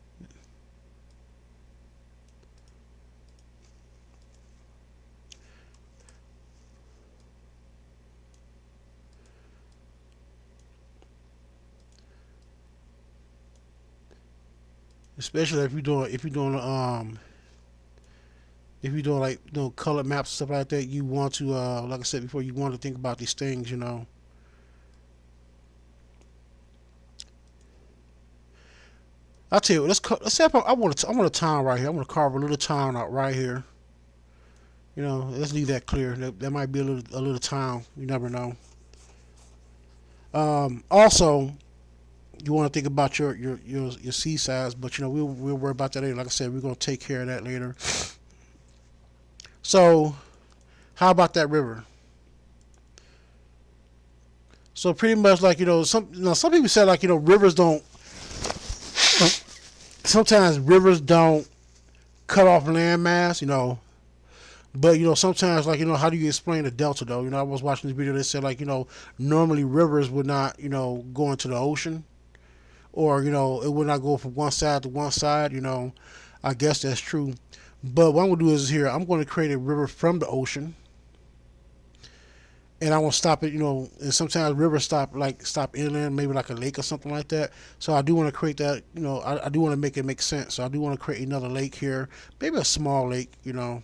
Especially if you're doing like color maps and stuff like that, you want to like I said before, you want to think about these things. I'll tell you what, let's say I want a town right here. I want to carve a little town out right here. Let's leave that clear. That might be a little town. You never know. Also, you want to think about your sea size, but we'll worry about that later. Like I said, we're gonna take care of that later. So, how about that river? So pretty much like some people say like rivers don't. Sometimes rivers don't cut off landmass. But sometimes like how do you explain the delta though? I was watching this video. They said like normally rivers would not go into the ocean, or it would not go from one side to one side. I guess that's true. But what I'm gonna do is here I'm going to create a river from the ocean, and I want to stop it. And sometimes rivers stop inland, maybe like a lake or something like that. So I do want to create that. I do want to make it make sense. So I do want to create another lake here, maybe a small lake. You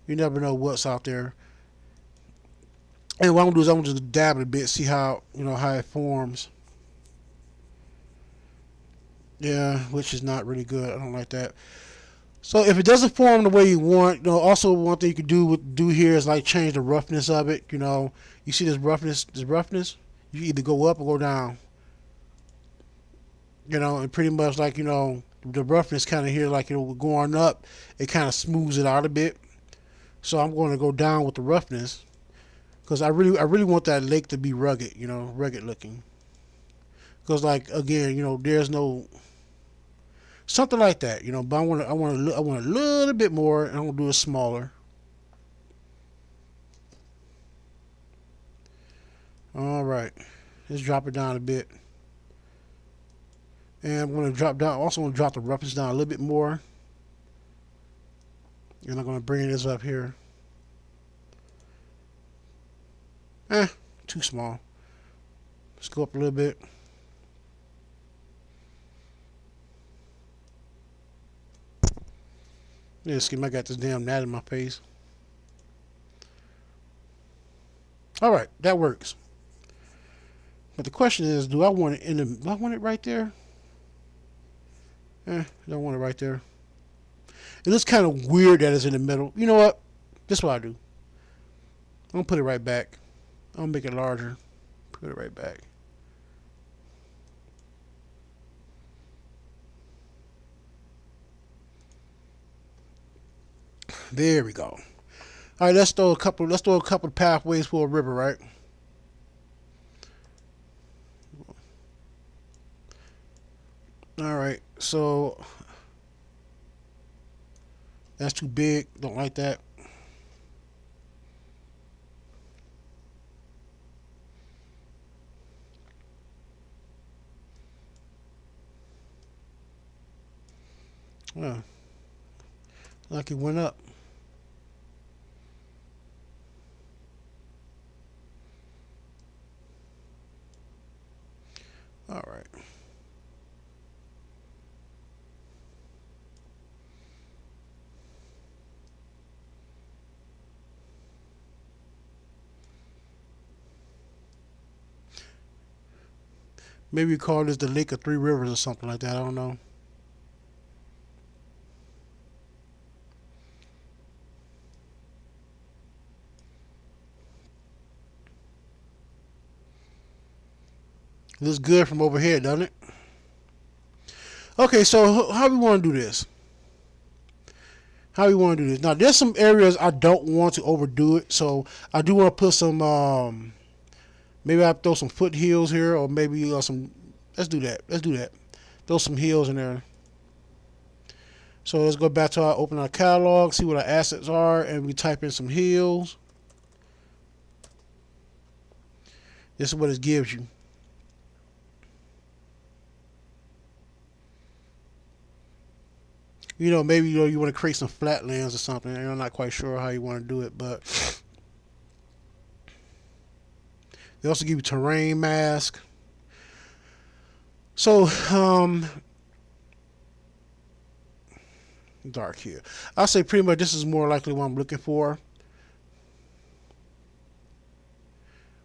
never know what's out there. And what I'm gonna do is I'm gonna just dab it a bit, see how how it forms. Yeah, which is not really good. I don't like that. So if it doesn't form the way you want, also one thing you could do here is like change the roughness of it. You see this roughness. You either go up or go down. And pretty much like the roughness kind of here, like going up, it kind of smooths it out a bit. So I'm going to go down with the roughness because I really want that lake to be rugged, rugged looking. Because like again, there's no something like that, But I want a little bit more, and I'm gonna do it smaller. All right, let's drop it down a bit, and I'm gonna drop down. Also, gonna drop the roughness down a little bit more, and I'm gonna bring this up here. Too small. Let's go up a little bit. Yeah, excuse me, I got this damn gnat in my face. All right, that works. But the question is, do I want it do I want it right there? I don't want it right there. It looks kind of weird that it's in the middle. You know what? This is what I do. I'm gonna put it right back. I'm gonna make it larger. Put it right back. There we go. All right, let's throw a couple. Let's throw a couple of pathways for a river, right? All right, so that's too big. Don't like that. Oh, like it went up. All right. Maybe we call this the Lake of Three Rivers or something like that. I don't know. It looks good from over here, doesn't it? Okay, so how we want to do this? How we want to do this? Now, there's some areas I don't want to overdo it, so I do want to put some. Maybe I throw some foothills here, or maybe some. Let's do that. Let's do that. Throw some hills in there. So let's go back to open our catalog, see what our assets are, and we type in some hills. This is what it gives you. Maybe you want to create some flatlands or something. I'm not quite sure how you want to do it, but they also give you terrain mask. So, dark here. I'll say pretty much this is more likely what I'm looking for.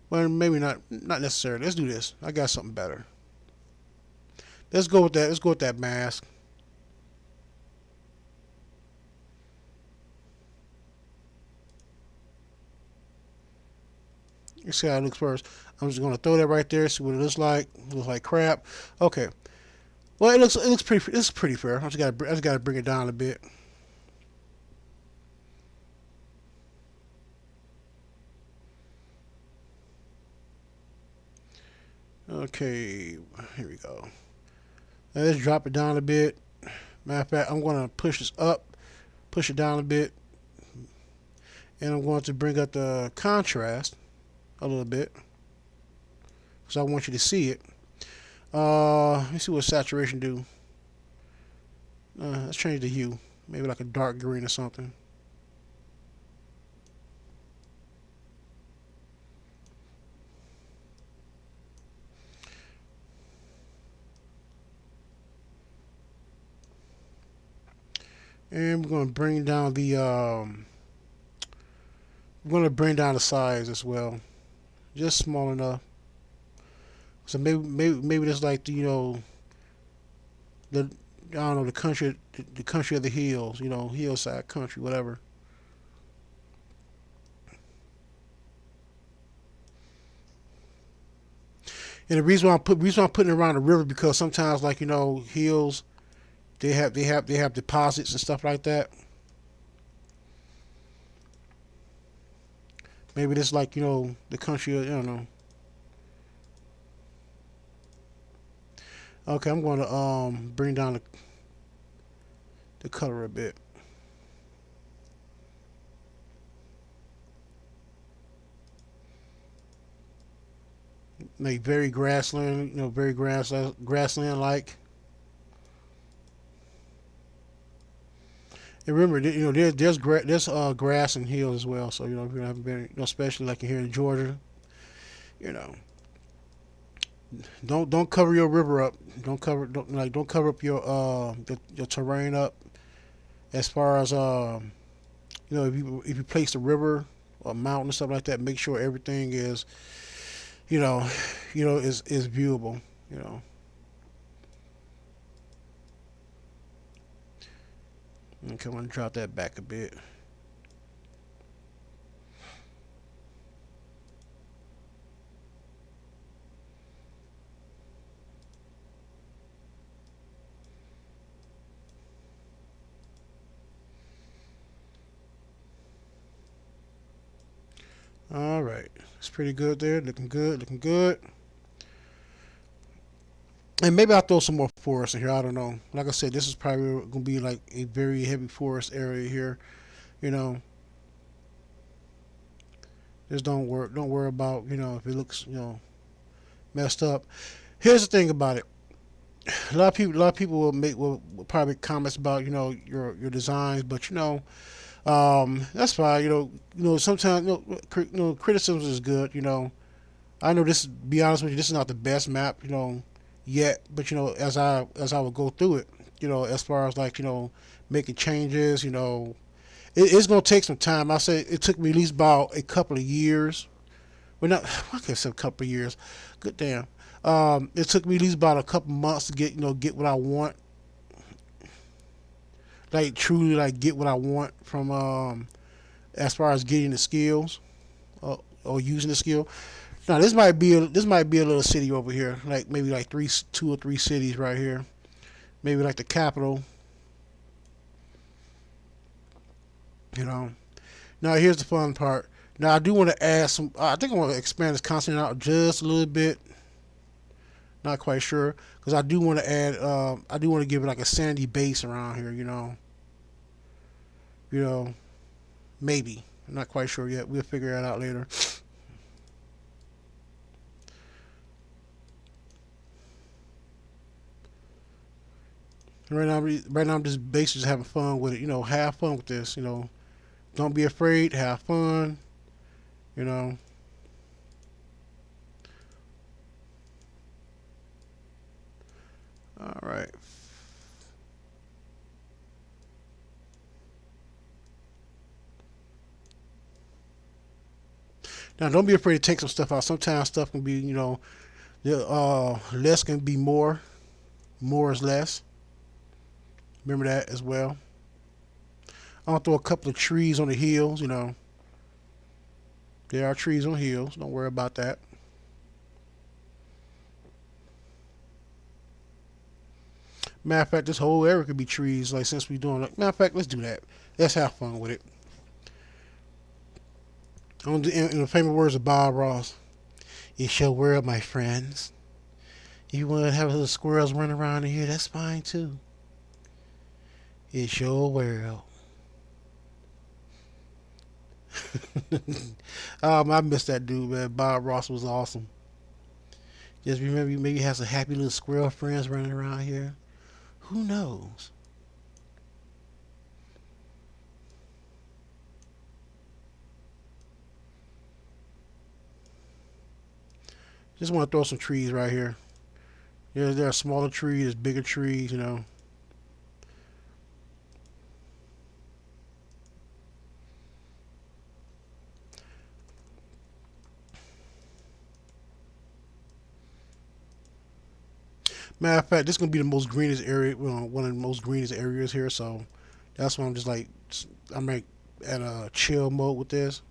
Well, maybe not necessarily. Let's do this. I got something better. Let's go with that. Let's go with that mask. Let's see how it looks first. I'm just gonna throw that right there. See what it looks like. It looks like crap. Okay. Well, it looks pretty. It's pretty fair. I just gotta bring it down a bit. Okay, here we go. Now let's drop it down a bit. Matter of fact, I'm going to push this up, push it down a bit, and I'm going to bring up the contrast a little bit because I want you to see it. Let me see what saturation do. Let's change the hue, maybe like a dark green or something. And we're going to bring down the we're going to bring down the size as well, just small enough. So maybe just like the, the, I don't know, the country of the hills, hillside country, whatever. And the reason I'm putting it around the river because sometimes like hills they have deposits and stuff like that. Maybe it's like the country, I don't know. Okay, I'm going to bring down the color a bit. Like very grassland, very grassland like. And remember, there's grass and hills as well. So if you haven't been, especially like here in Georgia, you know, don't cover your river up. Don't cover up your terrain up. As far as if you place the river or mountain or stuff like that, make sure everything is you know is viewable. You know. Okay, I'm gonna drop that back a bit. All right, it's pretty good there. Looking good, looking good. And maybe I'll throw some more forest in here. I don't know. Like I said, this is probably gonna be like a very heavy forest area here. You know, just don't worry about if it looks messed up. Here's the thing about it. A lot of people will probably make comments about your designs, but that's fine. Sometimes criticism is good. I know this. Be honest with you, this is not the best map. Yet, but as I would go through it, as far as like making changes, it's gonna take some time. I say it took me at least about a couple of years. Well, not I can't say a couple of years. Good damn. It took me at least about a couple months to get what I want, like truly like get what I want from as far as getting the skills or using the skill. Now this might be a little city over here, like maybe like two or three cities right here. Maybe like the capital. You know. Now here's the fun part. Now I do want to add some. I think I want to expand this content out just a little bit. Not quite sure because I do want to add. I do want to give it like a sandy base around here. You know. Maybe. I'm not quite sure yet. We'll figure that out later. Right now, I'm just basically just having fun with it. Have fun with this. Don't be afraid. Have fun. You know. All right. Now, don't be afraid to take some stuff out. Sometimes stuff can be, less can be more. More is less. Remember that as well. I'll throw a couple of trees on the hills. There are trees on hills. Don't worry about that. Matter of fact, this whole area could be trees. Like since we're doing, matter of fact, let's do that. Let's have fun with it. In the famous words of Bob Ross, "It's your world, my friends. You want to have little squirrels running around in here? That's fine too. It's your world. I miss that dude, man. Bob Ross was awesome. Just remember, you maybe have some happy little squirrel friends running around here. Who knows? Just want to throw some trees right here. There are smaller trees, there's bigger trees, you know. Matter of fact, this is gonna be the most greenest area, well, one of the most greenest areas here. So that's why I'm just like, I'm like at a chill mode with this.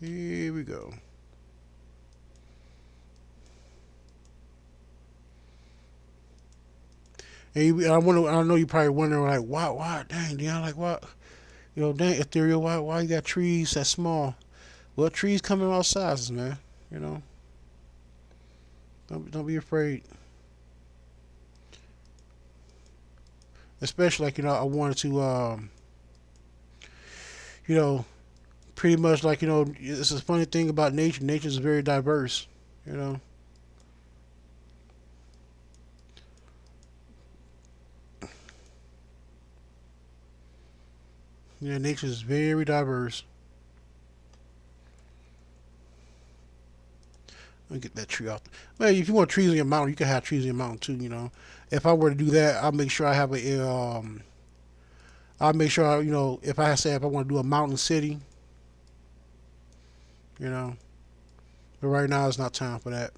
Here we go. I know you probably wondering like, why, dang, Dion, like what, dang, ethereal, why you got trees that small? Well, trees come in all sizes, man. You know, don't be afraid. Especially like I wanted to, you know, pretty much like it's a funny thing about nature. Nature is very diverse. You know, yeah, nature is very diverse. Let me get that tree off. Well, if you want trees on your mountain, you can have trees on your mountain too. You know, if I were to do that, I'll make sure I have a. I'll make sure if I want to do a mountain city, you know, but right now it's not time for that.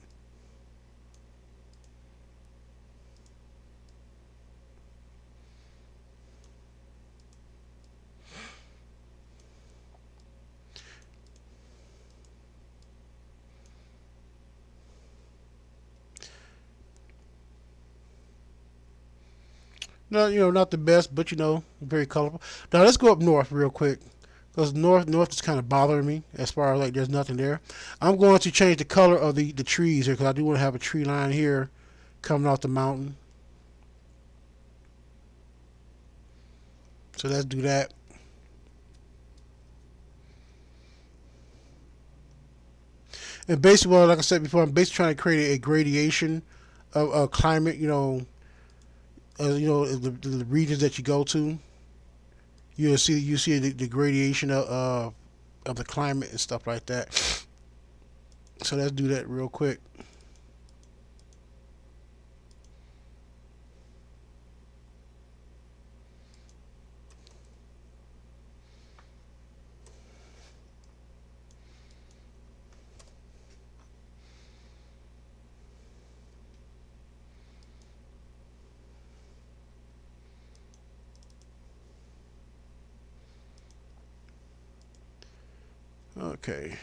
No, not the best, but very colorful. Now let's go up north real quick, because north is kind of bothering me as far as like there's nothing there. I'm going to change the color of the trees here because I do want to have a tree line here coming off the mountain. So let's do that. And basically, well, like I said before, I'm basically trying to create a gradation of climate. The regions that you go to, you see the gradation of the climate and stuff like that. So let's do that real quick. Okay.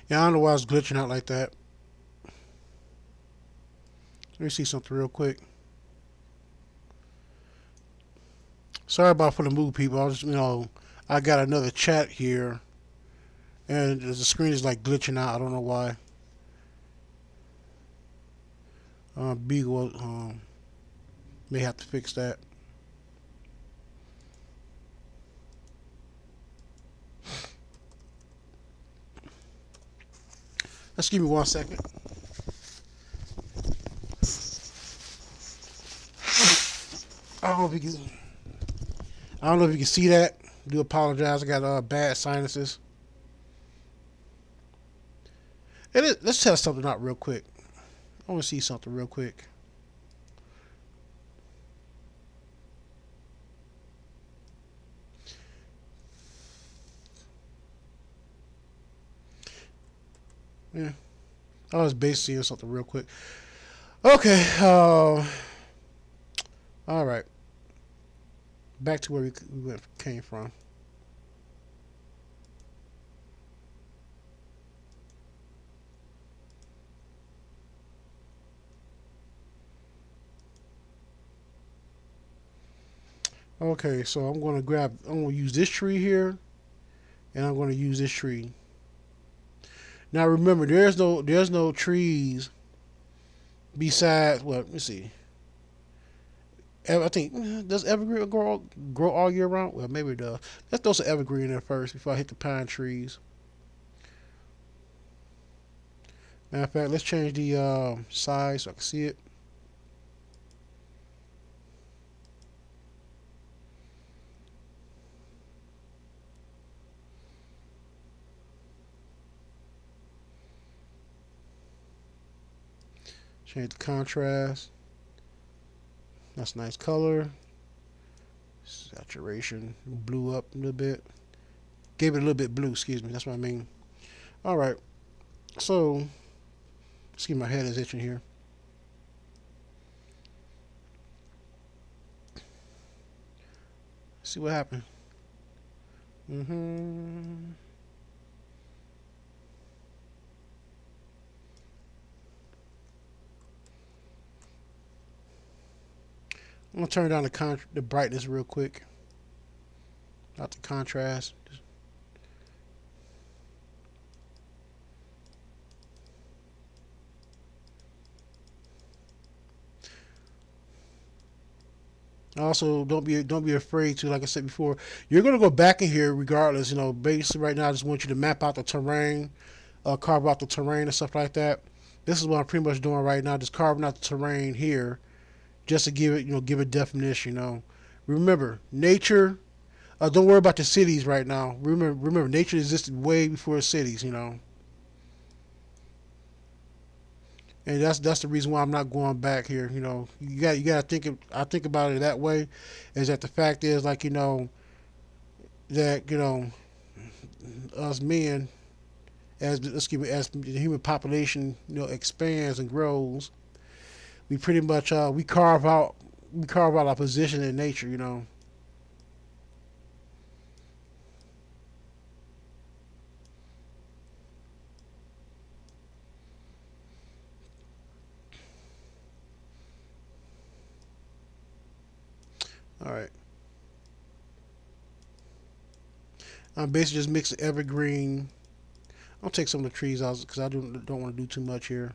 Yeah, I don't know why it's glitching out like that. Let me see something real quick. Sorry about for the move, people. I got another chat here, and the screen is like glitching out. I don't know why. Beagle may have to fix that. Let's give me 1 second. I don't know if you can. I don't know if you can see that. I do apologize. I got bad sinuses. Let's test something out real quick. I want to see something real quick. Yeah, I was basically seeing something real quick. Okay. All right. Back to where we came from. Okay, so I'm going to use this tree here, and I'm going to use this tree. Now remember, there's no trees besides. Well, let me see. I think does evergreen grow all year round? Well, maybe it does. Let's throw some evergreen in there first before I hit the pine trees. Matter of fact, let's change the size so I can see it. Change the contrast. That's a nice color. Saturation blew up a little bit. Gave it a little bit blue. Excuse me. That's what I mean. All right. So, excuse me, my head is itching here. See what happened. I'm gonna turn down the brightness real quick. Not the contrast. Also, don't be afraid to, like I said before, you're gonna go back in here regardless. You know, basically right now I just want you to map out the terrain, carve out the terrain and stuff like that. This is what I'm pretty much doing right now, just carving out the terrain here, just to give it, give it definition. Remember nature. Don't worry about the cities right now. Remember, nature existed way before cities. And that's the reason why I'm not going back here. You got to think. I think about it that way, is that the fact is like that us men, as the human population expands and grows, we pretty much we carve out our position in nature. All right. I'm basically just mixing evergreen. I'll take some of the trees out because I don't want to do too much here.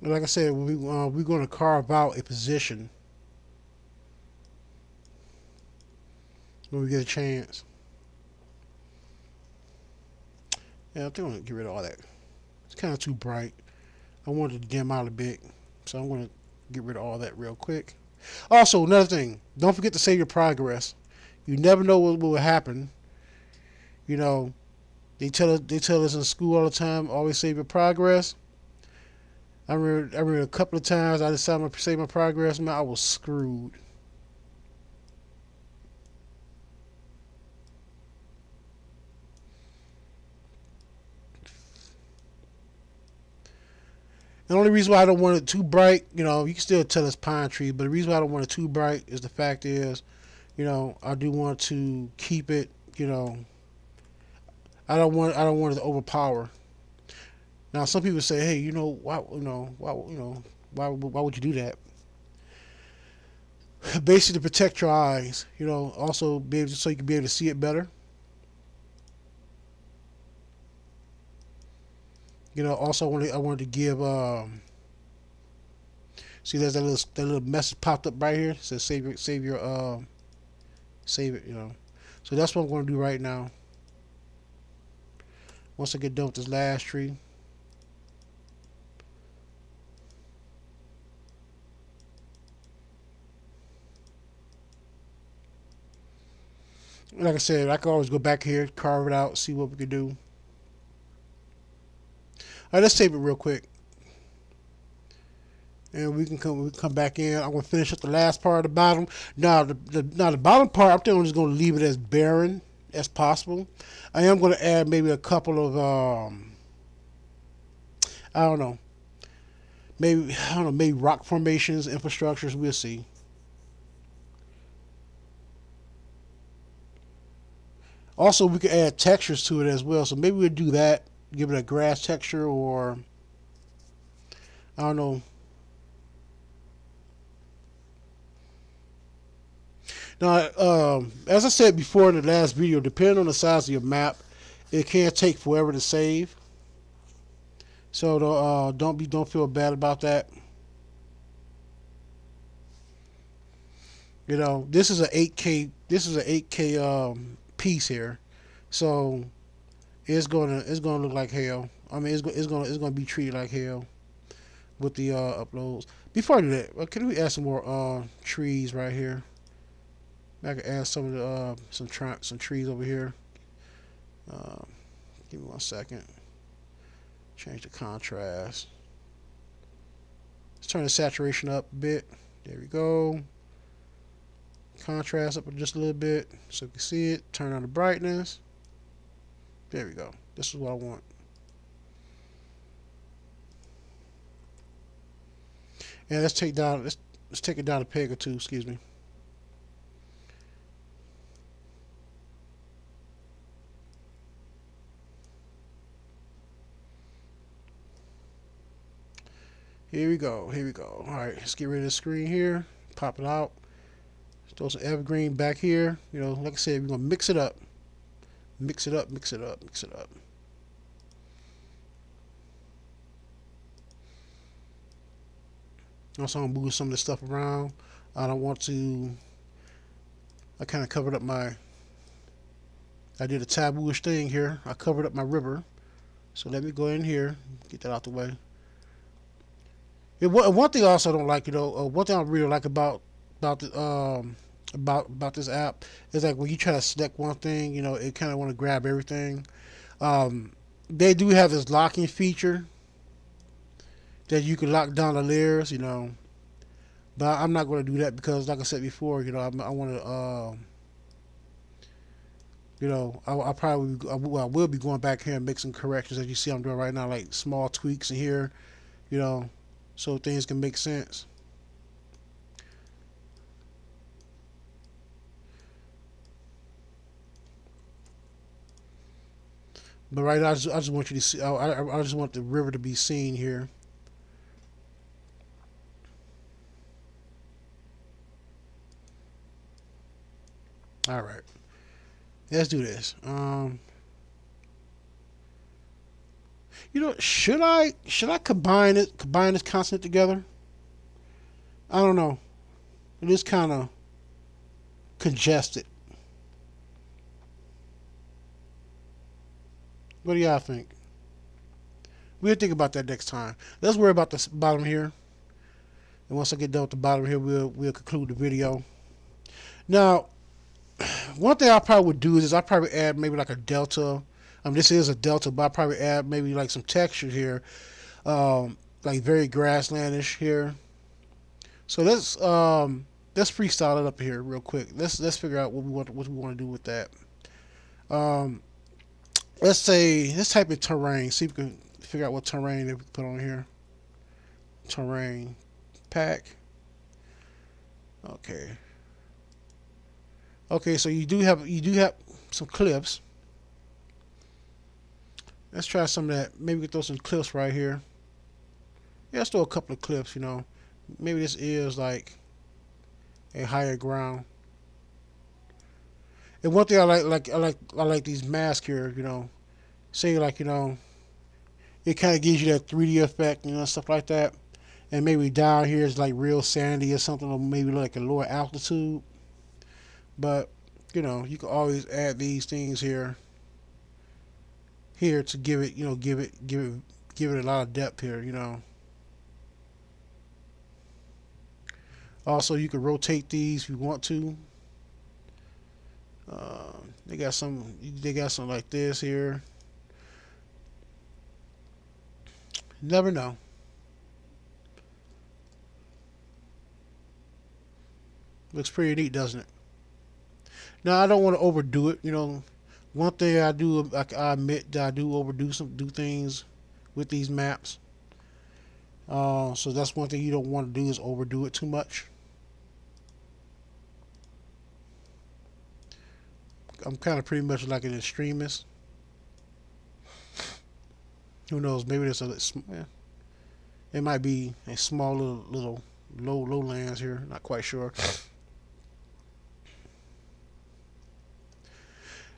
And like I said, we're going to carve out a position when we get a chance. Yeah, I think I'm going to get rid of all that. It's kind of too bright. I want it to dim out a bit, so I'm going to get rid of all that real quick. Also, another thing, don't forget to save your progress. You never know what will happen. You know, they tell us in school all the time, always save your progress. I remember a couple of times I decided to save my progress, man, I was screwed. The only reason why I don't want it too bright, you can still tell it's pine tree, but the reason why I don't want it too bright is the fact is, I do want to keep it, I don't want it to overpower. Now some people say, hey, why would you do that? Basically to protect your eyes, also be able so you can be able to see it better. Also I wanted to give see there's that little message popped up right here. It says save it. So that's what I'm going to do right now. Once I get done with this last tree. like I said, I can always go back here, carve it out, see what we can do. All right, let's save it real quick, and we can come back in. I'm gonna finish up the last part of the bottom. Now the bottom part, I think I'm just gonna leave it as barren as possible. I am gonna add maybe a couple of I don't know, maybe rock formations, infrastructures. We'll see. Also, we could add textures to it as well. So maybe we'll do that. Give it a grass texture, or I don't know. Now, as I said before in the last video, depending on the size of your map, it can take forever to save. So don't feel bad about that. You know, this is a 8K. This is a 8K piece here, so it's gonna look like hell. I mean, it's gonna be treated like hell with the uploads. Before I do that, can we add some more trees right here? I can add some of the some trees over here. Uh, Give me 1 second. Change the contrast. Let's turn the saturation up a bit. There we go. Contrast up just a little bit so you can see it. Turn on the brightness. There we go. This is what I want. And let's take it down a peg or two. Excuse me. Here we go. Here we go. All right, let's get rid of the screen here. Pop it out. Throw some evergreen back here. You know, like I said, we're gonna mix it up. Mix it up. Mix it up. Mix it up. Also, I'm gonna move some of this stuff around. I don't want to. I kind of covered up my. I did a taboo-ish thing here. I covered up my river. So let me go in here, get that out the way. One thing I also don't like, one thing I really like about this app is like when you try to select one thing, it kind of want to grab everything. They do have this locking feature that you can lock down the layers, but I'm not going to do that because, like I said before, I want to, I will be going back here and make some corrections as you see I'm doing right now, like small tweaks in here, you know, so things can make sense. But right now, I just want you to see. I just want the river to be seen here. All right, let's do this. Should I combine this consonant together? I don't know. It is kind of congested. What do y'all think? We'll think about that next time. Let's worry about the bottom here. And once I get done with the bottom here, we'll conclude the video. Now, one thing I probably would do is I probably add maybe like a delta. This is a delta, but I probably add maybe like some texture here, like very grasslandish here. So let's freestyle it up here real quick. Let's figure out what we want to do with that. Um, let's type in terrain. See if we can figure out what terrain that we can put on here. Terrain pack. Okay. Okay, so you do have some clips. Let's try some of that. Maybe we can throw some clips right here. Yeah, let's throw a couple of clips. Maybe this is like a higher ground. And one thing I like these masks here. Say like it kind of gives you that 3D effect, stuff like that. And maybe down here is like real sandy or something, or maybe like a lower altitude. But you can always add these things here to give it a lot of depth here. Also, you can rotate these if you want to. They got some. They got something like this here. Never know. Looks pretty neat, doesn't it? Now I don't want to overdo it. You know, one thing I do, I admit that I do overdo do things with these maps. So that's one thing you don't want to do is overdo it too much. I'm kind of pretty much like an extremist. Who knows? Maybe there's yeah, it might be a small little lowlands here. Not quite sure.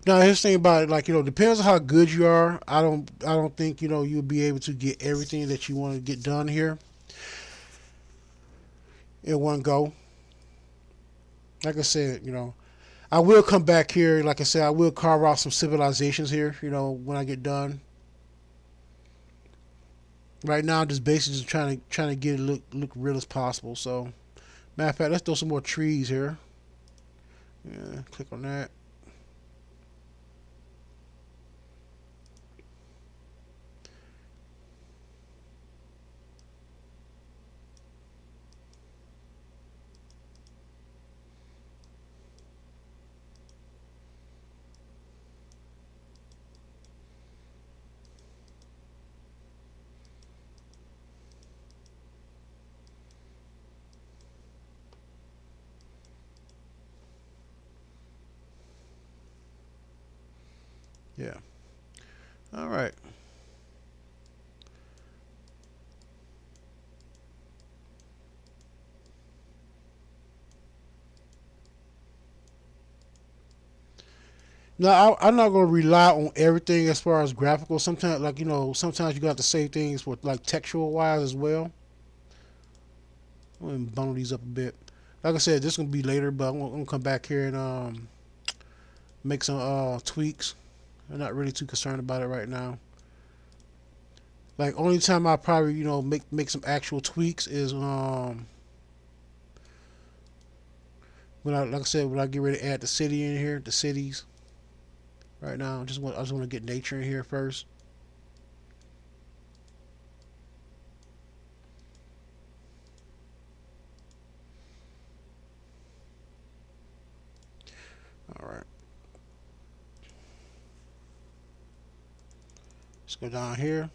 Now here's the thing about it, like depends on how good you are. I don't think you'll be able to get everything that you want to get done here in one go. Like I said, I will come back here. Like I said, I will carve out some civilizations here. When I get done. Right now, I'm just basically just trying to get it look real as possible. So, matter of fact, let's throw some more trees here. Yeah, click on that. Yeah. All right. Now, I'm not going to rely on everything as far as graphical. Sometimes, like sometimes you got to say things with like textual wise as well. I'm going to bundle these up a bit. Like I said, this is going to be later, but I'm going to come back here and make some tweaks. I'm not really too concerned about it right now. Like only time I probably make some actual tweaks is when I like I said when I get ready to add the city in here, the cities. Right now, I just want to get nature in here first. All right, let's go down here.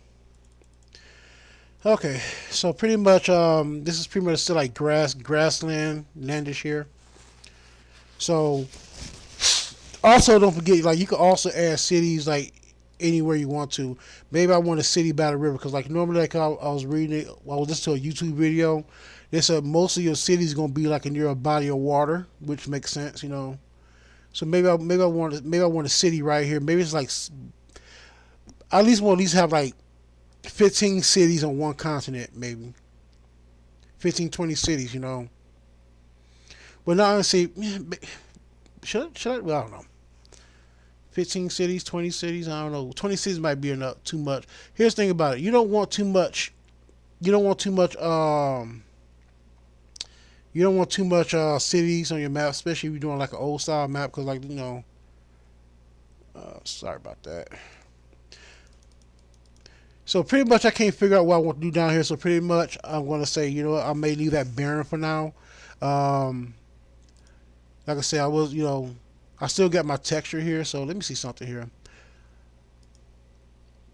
Okay, so pretty much this is pretty much still like grassland landish here. So also don't forget like you can also add cities like anywhere you want to. Maybe I want a city by the river because like normally like I was reading it, I was listening to a YouTube video. They said most of your cities gonna be like near a body of water, which makes sense. So maybe I want a city right here. Maybe it's like I at least have like 15 cities on one continent, maybe 15, 20 cities. But now I see, should I? Well, I don't know. 15 cities, 20 cities. I don't know. 20 cities might be enough. Too much. Here's the thing about it. You don't want too much. You don't want too much. You don't want too much cities on your map, especially if you're doing like an old style map, because like. Sorry about that. So pretty much I can't figure out what I want to do down here. So pretty much I'm going to say, what, I may leave that barren for now. Um, like I said, I still got my texture here. So let me see something here.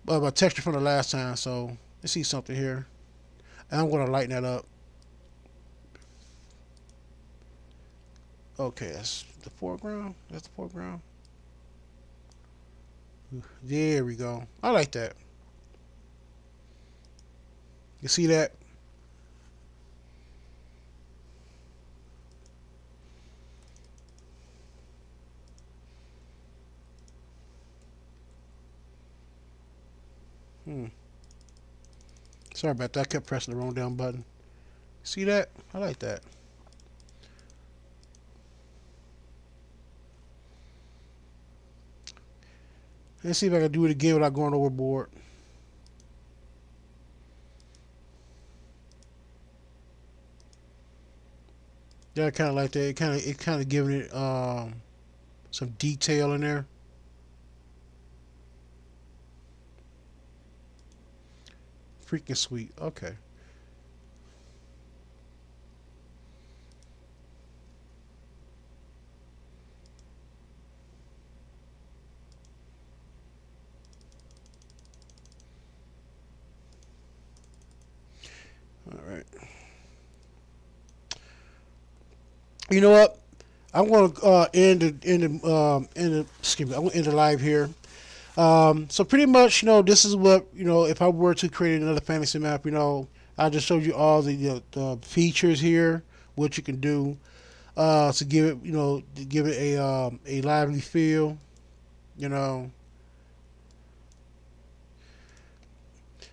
My texture from the last time. So let's see something here. And I'm going to lighten that up. Okay, that's the foreground. That's the foreground. There we go. I like that. You see that? Hmm. Sorry about that. I kept pressing the wrong down button. See that? I like that. Let's see if I can do it again without going overboard. Yeah, I kind of like that. It kind of giving it some detail in there. Freaking sweet. Okay. All right. You know what? I'm going to end the excuse me. I'm going to end the live here. So pretty much, this is what if I were to create another fantasy map, I just showed you all the features here, what you can do to give it, to give it a lively feel, you know.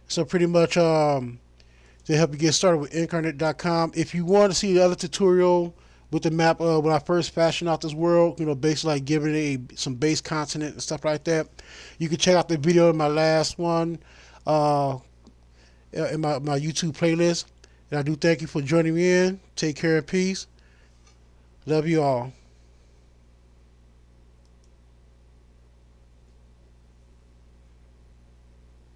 So pretty much, to help you get started with incarnate.com. If you want to see the other tutorial with the map when I first fashioned out this world, basically like giving it some base continent and stuff like that, you can check out the video in my last one in my YouTube playlist. And I do thank you for joining me in. Take care and peace. Love you all.